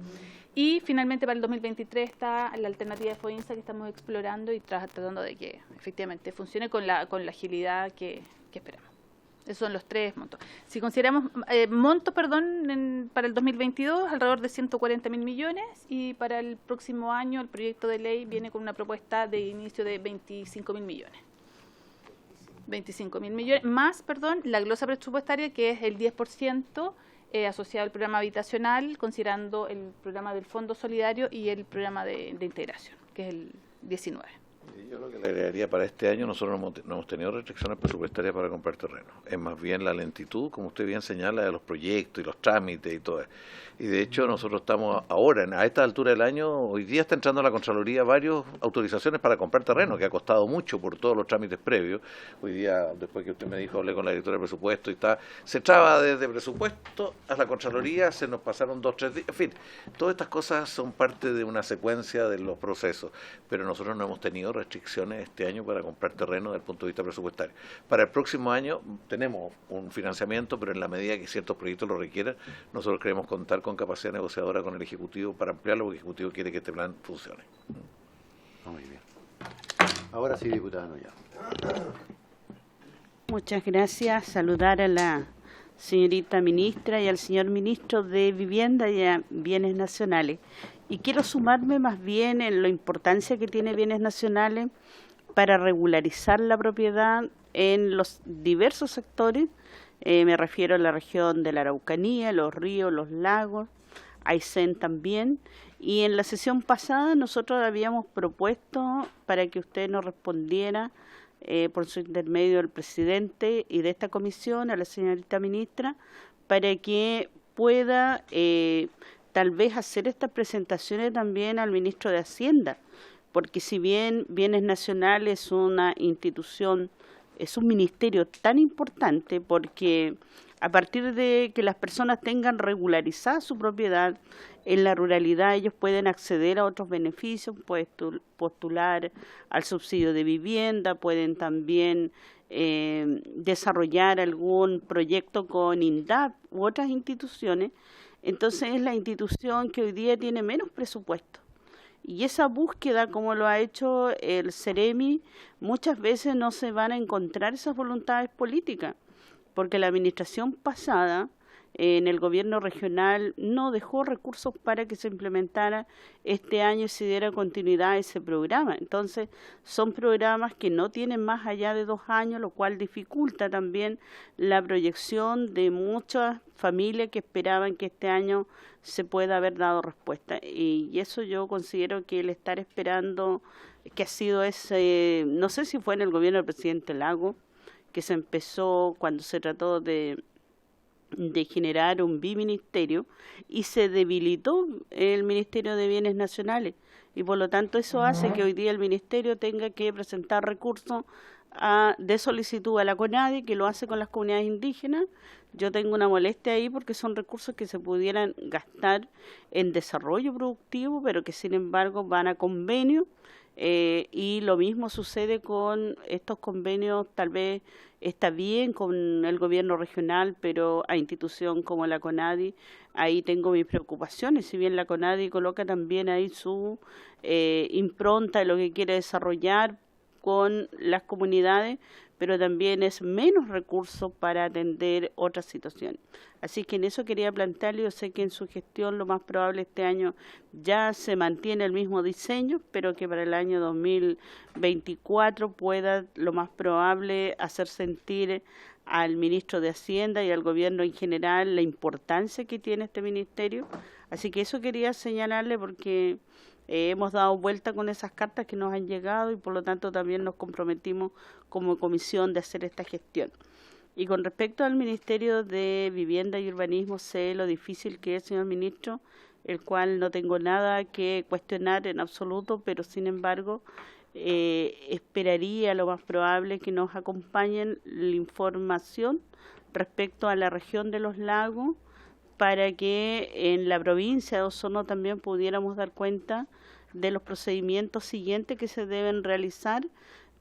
Y finalmente para el 2023 está la alternativa de FOINSA que estamos explorando y tratando de que efectivamente funcione con la agilidad que esperamos. Esos son los tres montos. Si consideramos para el 2022, alrededor de 140.000 millones, y para el próximo año el proyecto de ley viene con una propuesta de inicio de 25.000 millones. 25.000 millones, más, la glosa presupuestaria, que es el 10% asociado al programa habitacional, considerando el programa del Fondo Solidario y el programa de integración, que es el 19%. Yo lo que le agregaría para este año, nosotros no hemos tenido restricciones presupuestarias para comprar terreno. Es más bien la lentitud, como usted bien señala, de los proyectos y los trámites y todo eso. Y de hecho nosotros estamos ahora, a esta altura del año, hoy día está entrando a la Contraloría varias autorizaciones para comprar terreno, que ha costado mucho por todos los trámites previos. Hoy día, después que usted me dijo, hablé con la directora de presupuesto y se traba desde presupuesto a la Contraloría, se nos pasaron 2 o 3 días. En fin, todas estas cosas son parte de una secuencia de los procesos, pero nosotros no hemos tenido restricciones este año para comprar terreno desde el punto de vista presupuestario. Para el próximo año tenemos un financiamiento, pero en la medida que ciertos proyectos lo requieran, nosotros queremos contar con capacidad negociadora con el Ejecutivo para ampliarlo, porque el Ejecutivo quiere que este plan funcione. Muy bien. Ahora sí, diputada Noya. Muchas gracias. Saludar a la señorita ministra y al señor ministro de Vivienda y a Bienes Nacionales. Y quiero sumarme más bien en la importancia que tiene Bienes Nacionales para regularizar la propiedad en los diversos sectores. Me refiero a la región de la Araucanía, los ríos, los lagos, Aysén también. Y en la sesión pasada nosotros habíamos propuesto para que usted nos respondiera por su intermedio del presidente y de esta comisión, a la señorita ministra, para que pueda tal vez hacer estas presentaciones también al ministro de Hacienda, porque si bien Bienes Nacionales es una institución, es un ministerio tan importante, porque a partir de que las personas tengan regularizada su propiedad en la ruralidad, ellos pueden acceder a otros beneficios, pueden postular al subsidio de vivienda, pueden también desarrollar algún proyecto con INDAP u otras instituciones. Entonces es la institución que hoy día tiene menos presupuesto. Y esa búsqueda, como lo ha hecho el Ceremi, muchas veces no se van a encontrar esas voluntades políticas, porque la administración pasada en el gobierno regional no dejó recursos para que se implementara este año y se diera continuidad a ese programa. Entonces son programas que no tienen más allá de 2 años, lo cual dificulta también la proyección de muchas familias que esperaban que este año se pueda haber dado respuesta. Y eso yo considero que el estar esperando, que ha sido ese, no sé si fue en el gobierno del presidente Lago, que se empezó cuando se trató de generar un biministerio y se debilitó el Ministerio de Bienes Nacionales, y por lo tanto eso hace que hoy día el Ministerio tenga que presentar recursos de solicitud a la CONADI, que lo hace con las comunidades indígenas. Yo tengo una molestia ahí porque son recursos que se pudieran gastar en desarrollo productivo, pero que sin embargo van a convenios, y lo mismo sucede con estos convenios. Tal vez está bien con el gobierno regional, pero a institución como la CONADI, ahí tengo mis preocupaciones. Si bien la CONADI coloca también ahí su impronta de lo que quiere desarrollar con las comunidades, pero también es menos recursos para atender otras situaciones. Así que en eso quería plantearle. Yo sé que en su gestión lo más probable este año ya se mantiene el mismo diseño, pero que para el año 2024 pueda lo más probable hacer sentir al ministro de Hacienda y al gobierno en general la importancia que tiene este ministerio. Así que eso quería señalarle, porque hemos dado vuelta con esas cartas que nos han llegado y por lo tanto también nos comprometimos como comisión de hacer esta gestión. Y con respecto al Ministerio de Vivienda y Urbanismo, sé lo difícil que es, señor ministro, el cual no tengo nada que cuestionar en absoluto, pero sin embargo esperaría lo más probable que nos acompañen la información respecto a la región de los lagos para que en la provincia de Osorno también pudiéramos dar cuenta de los procedimientos siguientes que se deben realizar,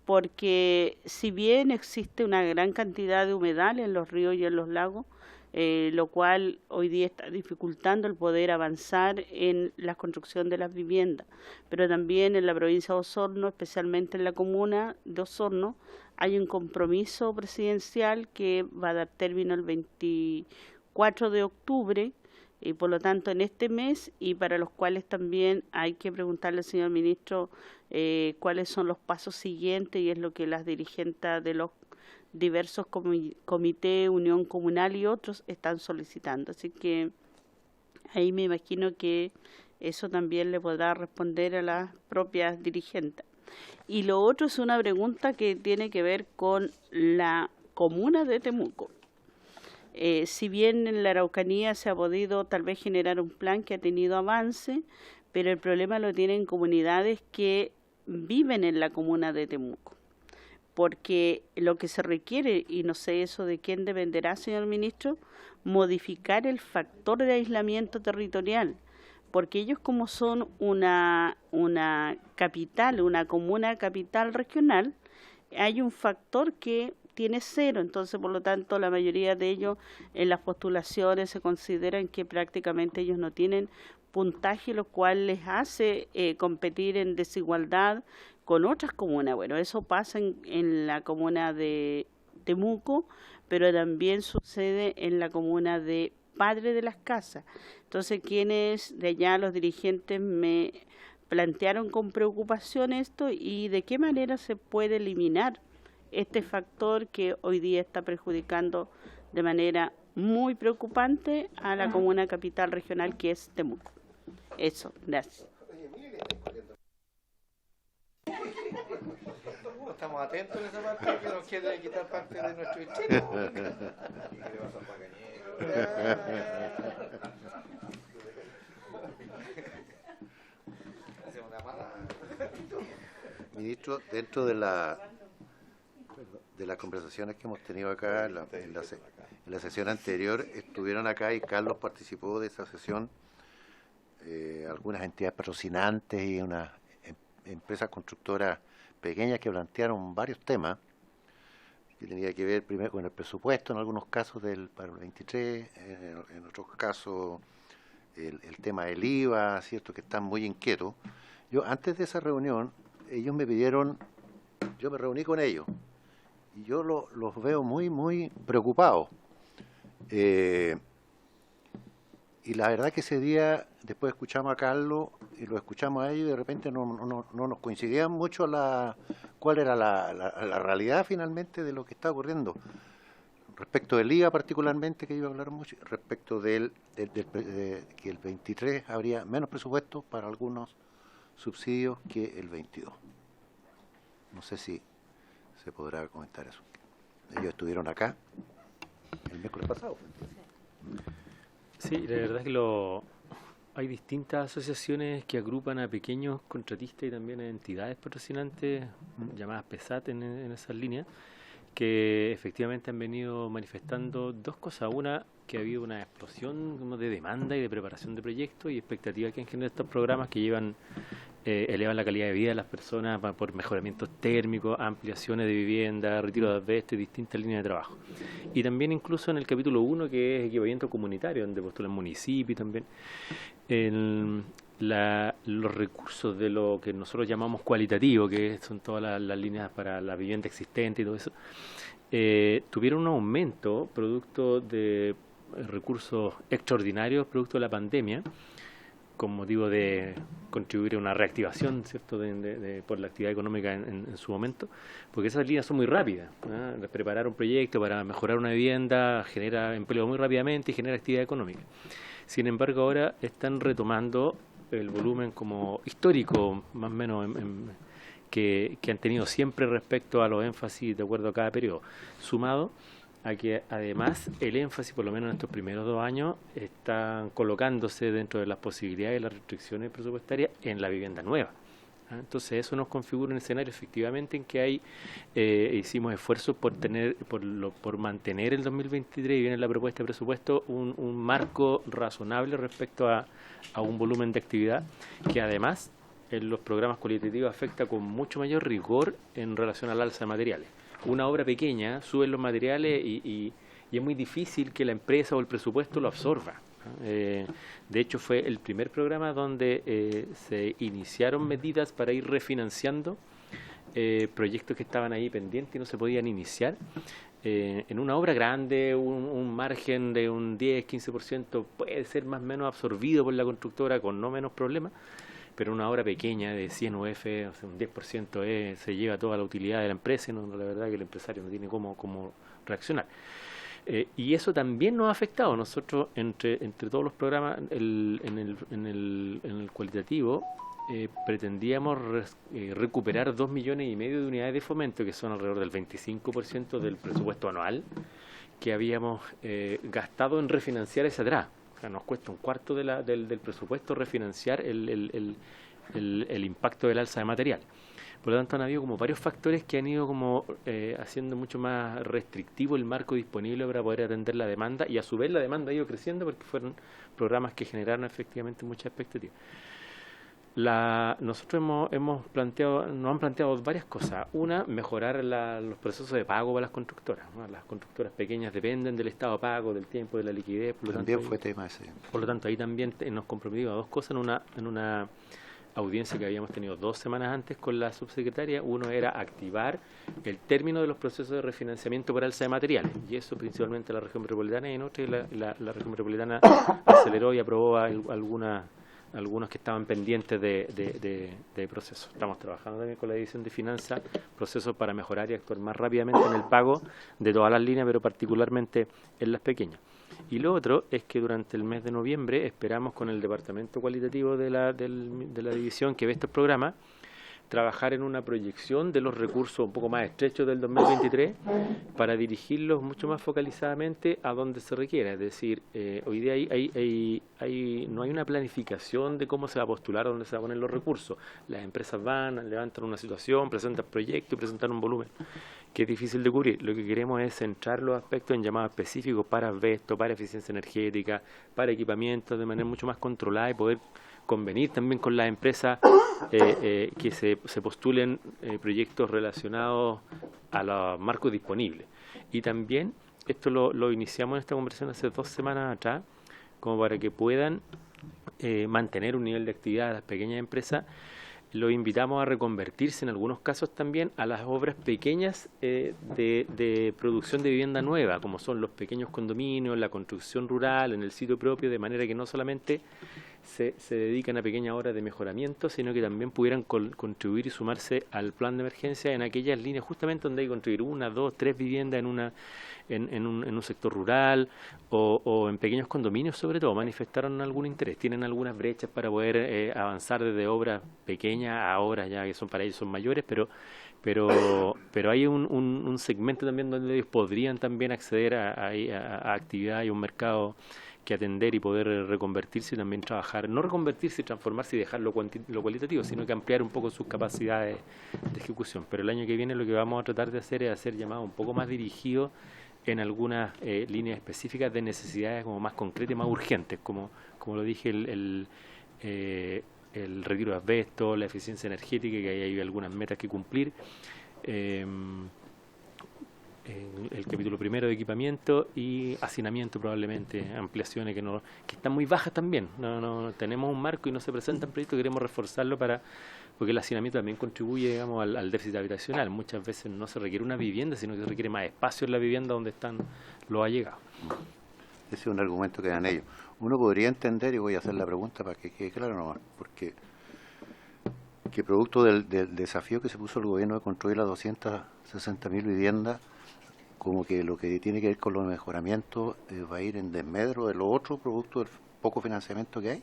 porque si bien existe una gran cantidad de humedal en los ríos y en los lagos, lo cual hoy día está dificultando el poder avanzar en la construcción de las viviendas, pero también en la provincia de Osorno, especialmente en la comuna de Osorno, hay un compromiso presidencial que va a dar término el 24 de octubre, y por lo tanto en este mes, y para los cuales también hay que preguntarle al señor ministro cuáles son los pasos siguientes, y es lo que las dirigentes de los diversos comités, unión comunal y otros están solicitando. Así que ahí me imagino que eso también le podrá responder a las propias dirigentes. Y lo otro es una pregunta que tiene que ver con la comuna de Temuco. Si bien en la Araucanía se ha podido tal vez generar un plan que ha tenido avance, pero el problema lo tienen comunidades que viven en la comuna de Temuco. Porque lo que se requiere, y no sé eso de quién dependerá, señor ministro, modificar el factor de aislamiento territorial, porque ellos, como son una capital, una comuna capital regional, hay un factor que tiene 0, entonces por lo tanto la mayoría de ellos en las postulaciones se consideran que prácticamente ellos no tienen puntaje, lo cual les hace competir en desigualdad con otras comunas. Bueno, eso pasa en la comuna de Temuco, pero también sucede en la comuna de Padre de las Casas. Entonces, quienes de allá, los dirigentes, me plantearon con preocupación esto y de qué manera se puede eliminar este factor que hoy día está perjudicando de manera muy preocupante a la comuna capital regional que es Temuco. Eso, gracias. Estamos atentos en esa parte que nos quieren quitar parte de nuestro distrito. Ministro, dentro de las conversaciones que hemos tenido acá en la sesión anterior, estuvieron acá y Carlos participó de esa sesión, algunas entidades patrocinantes y unas empresas constructoras pequeñas que plantearon varios temas que tenía que ver primero con el presupuesto en algunos casos para el 23, en otros casos el tema del IVA, cierto, que están muy inquietos. Yo antes de esa reunión, ellos me pidieron, yo me reuní con ellos y yo los veo muy preocupados. Y la verdad que ese día, después escuchamos a Carlos y lo escuchamos a ellos y de repente no nos coincidían mucho cuál era la realidad finalmente de lo que está ocurriendo. Respecto del IVA particularmente, que iba a hablar mucho, respecto de que el 23 habría menos presupuesto para algunos subsidios que el 22. No sé si se podrá comentar eso. Ellos estuvieron acá el miércoles pasado. Sí, la verdad es que hay distintas asociaciones que agrupan a pequeños contratistas y también a entidades patrocinantes llamadas PESAT en esas líneas, que efectivamente han venido manifestando dos cosas. Una, que ha habido una explosión como de demanda y de preparación de proyectos y expectativas que han generado estos programas que elevan la calidad de vida de las personas por mejoramientos térmicos, ampliaciones de vivienda, retiro de asbesto y distintas líneas de trabajo. Y también incluso en el capítulo 1, que es equipamiento comunitario, donde postulan municipios también, los recursos de lo que nosotros llamamos cualitativo, que son todas las líneas para la vivienda existente y todo eso, tuvieron un aumento producto de recursos extraordinarios, producto de la pandemia, con motivo de contribuir a una reactivación, ¿cierto?, por la actividad económica en su momento, porque esas líneas son muy rápidas, ¿no? Preparar un proyecto para mejorar una vivienda genera empleo muy rápidamente y genera actividad económica. Sin embargo, ahora están retomando el volumen como histórico, más o menos, que han tenido siempre respecto a los énfasis de acuerdo a cada periodo, sumado a que además el énfasis, por lo menos en estos primeros 2 años, están colocándose dentro de las posibilidades y las restricciones presupuestarias en la vivienda nueva. Entonces eso nos configura un escenario efectivamente en que hay hicimos esfuerzos por mantener el 2023 y viene la propuesta de presupuesto un marco razonable respecto a un volumen de actividad que además en los programas cualitativos afecta con mucho mayor rigor en relación al alza de materiales. Una obra pequeña, suben los materiales y es muy difícil que la empresa o el presupuesto lo absorba. De hecho, fue el primer programa donde se iniciaron medidas para ir refinanciando proyectos que estaban ahí pendientes y no se podían iniciar. En una obra grande, un margen de un 10-15% puede ser más o menos absorbido por la constructora con no menos problemas, pero una obra pequeña de 100 UF, o sea, un 10% se lleva toda la utilidad de la empresa y no, la verdad que el empresario no tiene cómo reaccionar. Y eso también nos ha afectado. Nosotros, entre todos los programas, en el cualitativo, pretendíamos recuperar 2,5 millones de unidades de fomento, que son alrededor del 25% del presupuesto anual que habíamos gastado en refinanciar ese atrás. O sea, nos cuesta un cuarto del presupuesto refinanciar el impacto del alza de material. Por lo tanto, han habido como varios factores que han ido como haciendo mucho más restrictivo el marco disponible para poder atender la demanda, y a su vez la demanda ha ido creciendo porque fueron programas que generaron efectivamente muchas expectativas. Nosotros nos han planteado varias cosas. Una, mejorar los procesos de pago para las constructoras, ¿no? Las constructoras pequeñas dependen del estado de pago, del tiempo, de la liquidez. Por lo También tanto, fue tema ese. Por lo tanto, ahí también nos comprometimos a dos cosas en una audiencia que habíamos tenido 2 semanas antes con la subsecretaria. Uno era activar el término de los procesos de refinanciamiento por alza de materiales, y eso principalmente la región metropolitana, y en otra la región metropolitana aceleró y aprobó algunos que estaban pendientes de procesos. Estamos trabajando también con la División de Finanzas, procesos para mejorar y actuar más rápidamente en el pago de todas las líneas, pero particularmente en las pequeñas. Y lo otro es que durante el mes de noviembre esperamos con el departamento cualitativo de la división que ve estos programas trabajar en una proyección de los recursos un poco más estrechos del 2023 para dirigirlos mucho más focalizadamente a donde se requiera. Es decir, hoy día no hay una planificación de cómo se va a postular, dónde se van a poner los recursos. Las empresas van, levantan una situación, presentan proyectos y presentan un volumen que es difícil de cubrir. Lo que queremos es centrar los aspectos en llamados específicos para asbesto, para eficiencia energética, para equipamientos de manera mucho más controlada y poder convenir también con las empresas que se postulen proyectos relacionados a los marcos disponibles. Y también, esto lo iniciamos en esta conversación hace 2 semanas atrás, como para que puedan mantener un nivel de actividad de las pequeñas empresas. Lo invitamos a reconvertirse en algunos casos también a las obras pequeñas de producción de vivienda nueva, como son los pequeños condominios, la construcción rural en el sitio propio, de manera que no solamente se dedican a pequeñas obras de mejoramiento, sino que también pudieran contribuir y sumarse al plan de emergencia en aquellas líneas justamente donde hay que construir 1, 2, 3 viviendas en un sector rural o en pequeños condominios. Sobre todo manifestaron algún interés, tienen algunas brechas para poder avanzar desde obras pequeñas a obras ya que son para ellos son mayores, pero hay un segmento también donde ellos podrían también acceder a actividad y un mercado que atender y poder reconvertirse y también trabajar, no reconvertirse y transformarse y dejar lo cualitativo, sino que ampliar un poco sus capacidades de ejecución. Pero el año que viene lo que vamos a tratar de hacer es hacer llamados un poco más dirigidos en algunas líneas específicas de necesidades como más concretas y más urgentes, como lo dije, el retiro de asbesto, la eficiencia energética, que ahí hay algunas metas que cumplir, el capítulo primero de equipamiento y hacinamiento, probablemente ampliaciones que están muy bajas también. No tenemos un marco y no se presentan proyectos, queremos reforzarlo porque el hacinamiento también contribuye, digamos, al déficit habitacional. Muchas veces no se requiere una vivienda, sino que se requiere más espacio en la vivienda donde están los allegados. Ese es un argumento que dan ellos. Uno podría entender, y voy a hacer la pregunta para que quede claro nomás, porque que producto del desafío que se puso el gobierno de construir las 260.000 viviendas, como que lo que tiene que ver con los mejoramientos va a ir en desmedro de lo otro, producto del poco financiamiento que hay.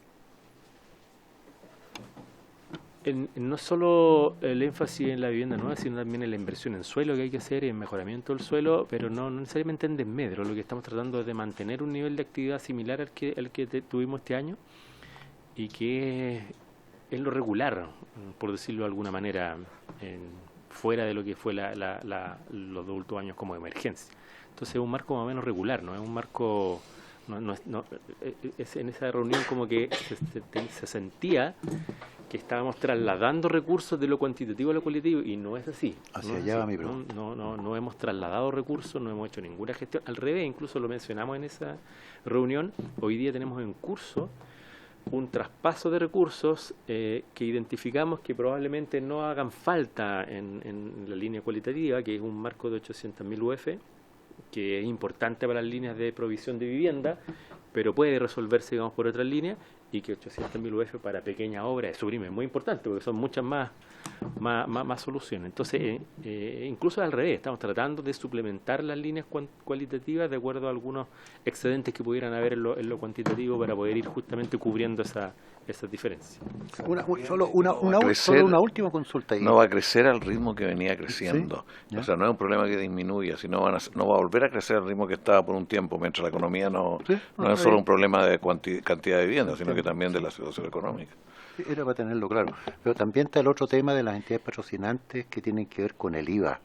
No solo el énfasis en la vivienda nueva, sino también en la inversión en suelo que hay que hacer, en mejoramiento del suelo, pero no necesariamente en desmedro. Lo que estamos tratando es de mantener un nivel de actividad similar al que tuvimos este año, y que es lo regular, por decirlo de alguna manera, fuera de lo que fue los dos últimos años como emergencia. Entonces es un marco más o menos regular, ¿no? Es un marco, es en esa reunión como que se sentía que estábamos trasladando recursos de lo cuantitativo a lo cualitativo, y no es así. Hacia allá va mi pregunta. No hemos trasladado recursos, no hemos hecho ninguna gestión. Al revés, incluso lo mencionamos en esa reunión, hoy día tenemos en curso un traspaso de recursos que identificamos que probablemente no hagan falta en la línea cualitativa, que es un marco de 800.000 UF, que es importante para las líneas de provisión de vivienda, pero puede resolverse, digamos, por otras líneas, y que 800.000 UF para pequeñas obras es muy importante, porque son muchas más soluciones. Entonces, incluso al revés, estamos tratando de suplementar las líneas cualitativas de acuerdo a algunos excedentes que pudieran haber en lo cuantitativo, para poder ir justamente cubriendo esas diferencias. Solo una última consulta ahí. No va a crecer al ritmo que venía creciendo. ¿Sí? O sea, no es un problema que disminuya, sino no va a volver a crecer al ritmo que estaba por un tiempo, mientras la economía no es solo un problema de cantidad de vivienda, sino que también de la situación económica. Era para tenerlo claro. Pero también está el otro tema de las entidades patrocinantes que tienen que ver con el IVA.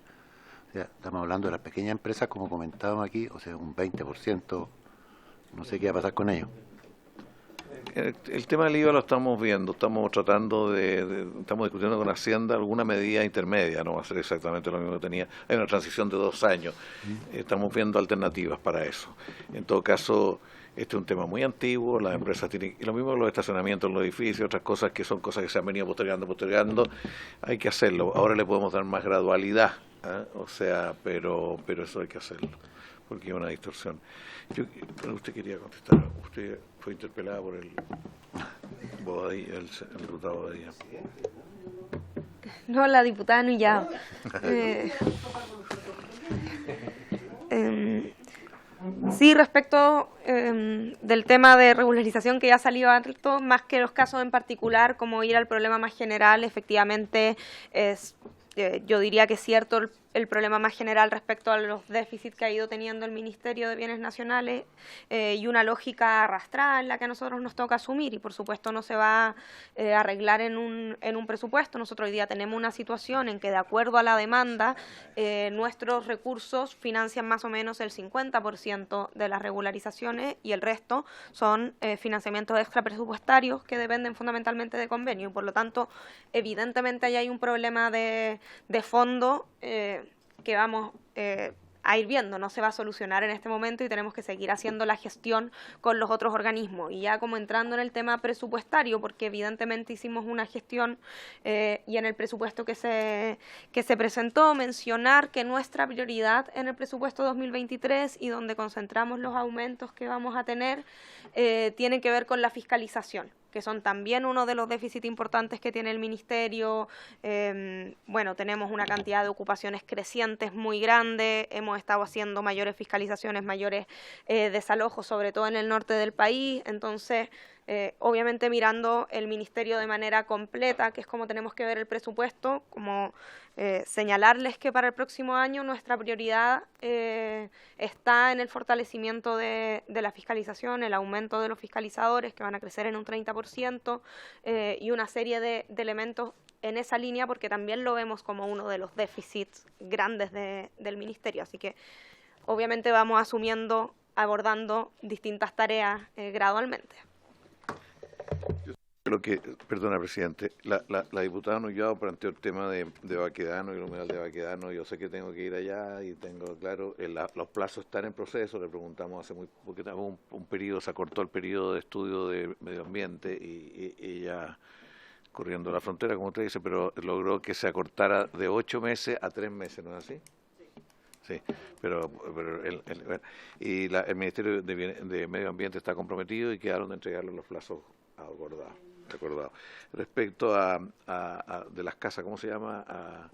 O sea, estamos hablando de las pequeñas empresas, como comentábamos aquí, o sea, un 20%, no sé qué va a pasar con ellos. El tema del IVA lo estamos viendo, estamos tratando estamos discutiendo con Hacienda alguna medida intermedia, no va a ser exactamente lo mismo que tenía, hay una transición de 2 años, estamos viendo alternativas para eso. En todo caso, este es un tema muy antiguo, las empresas tienen, y lo mismo con los estacionamientos en los edificios, otras cosas que son cosas que se han venido postergando, hay que hacerlo. Ahora le podemos dar más gradualidad, o sea, pero eso hay que hacerlo, porque hay una distorsión. Pero usted quería contestar, usted fue interpelada por el diputado Bobadilla. No, la diputada Nuyao. Sí, respecto del tema de regularización que ya salió alto, más que los casos en particular, como ir al problema más general, efectivamente yo diría que es cierto el problema más general respecto a los déficits que ha ido teniendo el Ministerio de Bienes Nacionales y una lógica arrastrada en la que a nosotros nos toca asumir, y por supuesto no se va a arreglar en un presupuesto. Nosotros hoy día tenemos una situación en que, de acuerdo a la demanda, nuestros recursos financian más o menos el 50% de las regularizaciones, y el resto son financiamientos extrapresupuestarios que dependen fundamentalmente de convenio, y por lo tanto evidentemente ahí hay un problema de fondo que vamos a ir viendo, no se va a solucionar en este momento, y tenemos que seguir haciendo la gestión con los otros organismos. Y ya como entrando en el tema presupuestario, porque evidentemente hicimos una gestión y en el presupuesto que se presentó, mencionar que nuestra prioridad en el presupuesto 2023 y donde concentramos los aumentos que vamos a tener tiene que ver con la fiscalización, que son también uno de los déficits importantes que tiene el Ministerio. Bueno, tenemos una cantidad de ocupaciones crecientes muy grande, hemos estado haciendo mayores fiscalizaciones, mayores desalojos, sobre todo en el norte del país. Entonces, obviamente mirando el Ministerio de manera completa, que es como tenemos que ver el presupuesto, como señalarles que para el próximo año nuestra prioridad está en el fortalecimiento de la fiscalización, el aumento de los fiscalizadores, que van a crecer en un 30%, y una serie de elementos en esa línea, porque también lo vemos como uno de los déficits grandes del Ministerio. Así que obviamente vamos abordando distintas tareas gradualmente. Perdona, presidente, la diputada Nuyao planteó el tema de Baquedano y el humedal de Baquedano. Yo sé que tengo que ir allá y tengo claro, los plazos están en proceso. Le preguntamos porque hubo un periodo, se acortó el periodo de estudio de medio ambiente y ya corriendo la frontera, como usted dice, pero logró que se acortara de 8 meses a 3 meses, ¿no es así? Sí, pero el Ministerio de Medio Ambiente está comprometido y quedaron de entregarle los plazos acordados. Respecto a de las casas, ¿cómo se llama?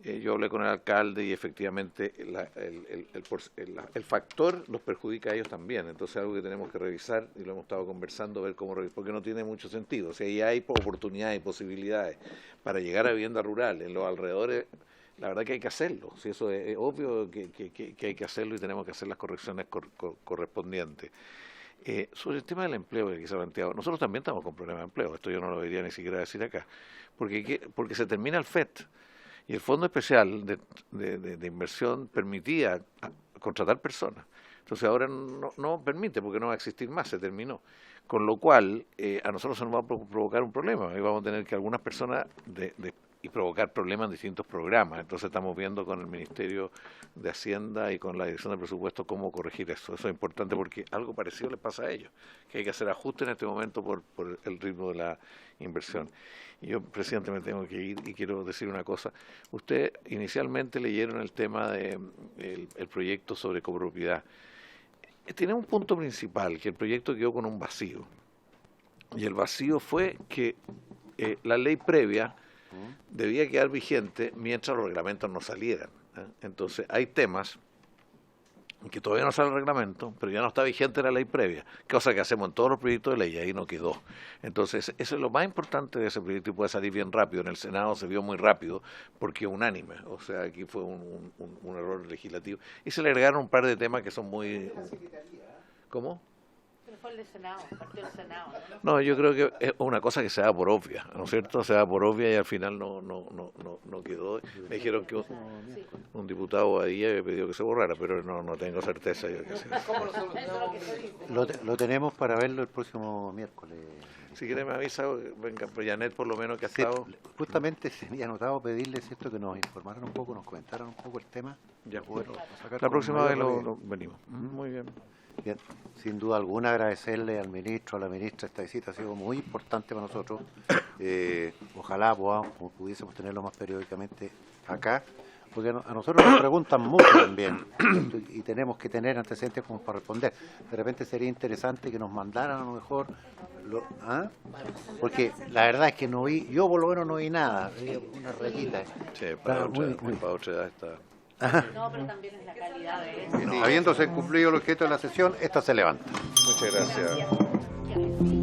Yo hablé con el alcalde y efectivamente el factor los perjudica a ellos también. Entonces es algo que tenemos que revisar y lo hemos estado conversando, ver cómo revisar, porque no tiene mucho sentido. O sea, ahí hay oportunidades y posibilidades para llegar a vivienda rural en los alrededores. La verdad que hay que hacerlo. Si eso es obvio que hay que hacerlo y tenemos que hacer las correcciones correspondientes. Sobre el tema del empleo que se ha planteado, nosotros también estamos con problemas de empleo, esto yo no lo debería ni siquiera decir acá, porque se termina el FET y el Fondo Especial de Inversión permitía contratar personas. Entonces ahora no permite porque no va a existir más, se terminó. Con lo cual a nosotros se nos va a provocar un problema y vamos a tener que algunas personas y provocar problemas en distintos programas. Entonces estamos viendo con el Ministerio de Hacienda y con la Dirección de Presupuesto cómo corregir eso. Eso es importante porque algo parecido les pasa a ellos, que hay que hacer ajustes en este momento por el ritmo de la inversión. Y yo, presidente, me tengo que ir y quiero decir una cosa. Usted inicialmente leyeron el tema del proyecto sobre copropiedad. Tiene un punto principal, que el proyecto quedó con un vacío. Y el vacío fue que la ley previa debía quedar vigente mientras los reglamentos no salieran. Entonces, hay temas que todavía no sale el reglamento, pero ya no está vigente la ley previa, cosa que hacemos en todos los proyectos de ley, y ahí no quedó. Entonces, eso es lo más importante de ese proyecto y puede salir bien rápido. En el Senado se vio muy rápido porque unánime, o sea, aquí fue un error legislativo. Y se le agregaron un par de temas que son muy... ¿Cómo? Pero fue el de Senado, partió el Senado, ¿no? No, yo creo que es una cosa que se da por obvia, ¿no es cierto? Se da por obvia y al final no quedó. Me dijeron que un diputado ahí había pedido que se borrara, pero no tengo certeza. Yo que sea. Lo tenemos para verlo el próximo miércoles. Si quiere me avisa, venga, pues Janet por lo menos que ha Sí, estado... justamente se había anotado pedirles esto, que nos informaran un poco, nos comentaran un poco el tema. Ya, Poderlo sacar la con próxima mayor vez rapidez. lo venimos. Muy bien. Bien, sin duda alguna agradecerle al ministro, a la ministra, esta visita ha sido muy importante para nosotros. Ojalá pudiésemos tenerlo más periódicamente acá, porque a nosotros nos preguntan mucho también y tenemos que tener antecedentes como para responder. De repente sería interesante que nos mandaran a lo mejor, porque la verdad es que no vi, yo por lo menos no vi nada, vi una rayita. Sí, para otra edad está... No, pero también es la calidad de eso. Habiéndose cumplido el objeto de la sesión, esta se levanta. Muchas gracias.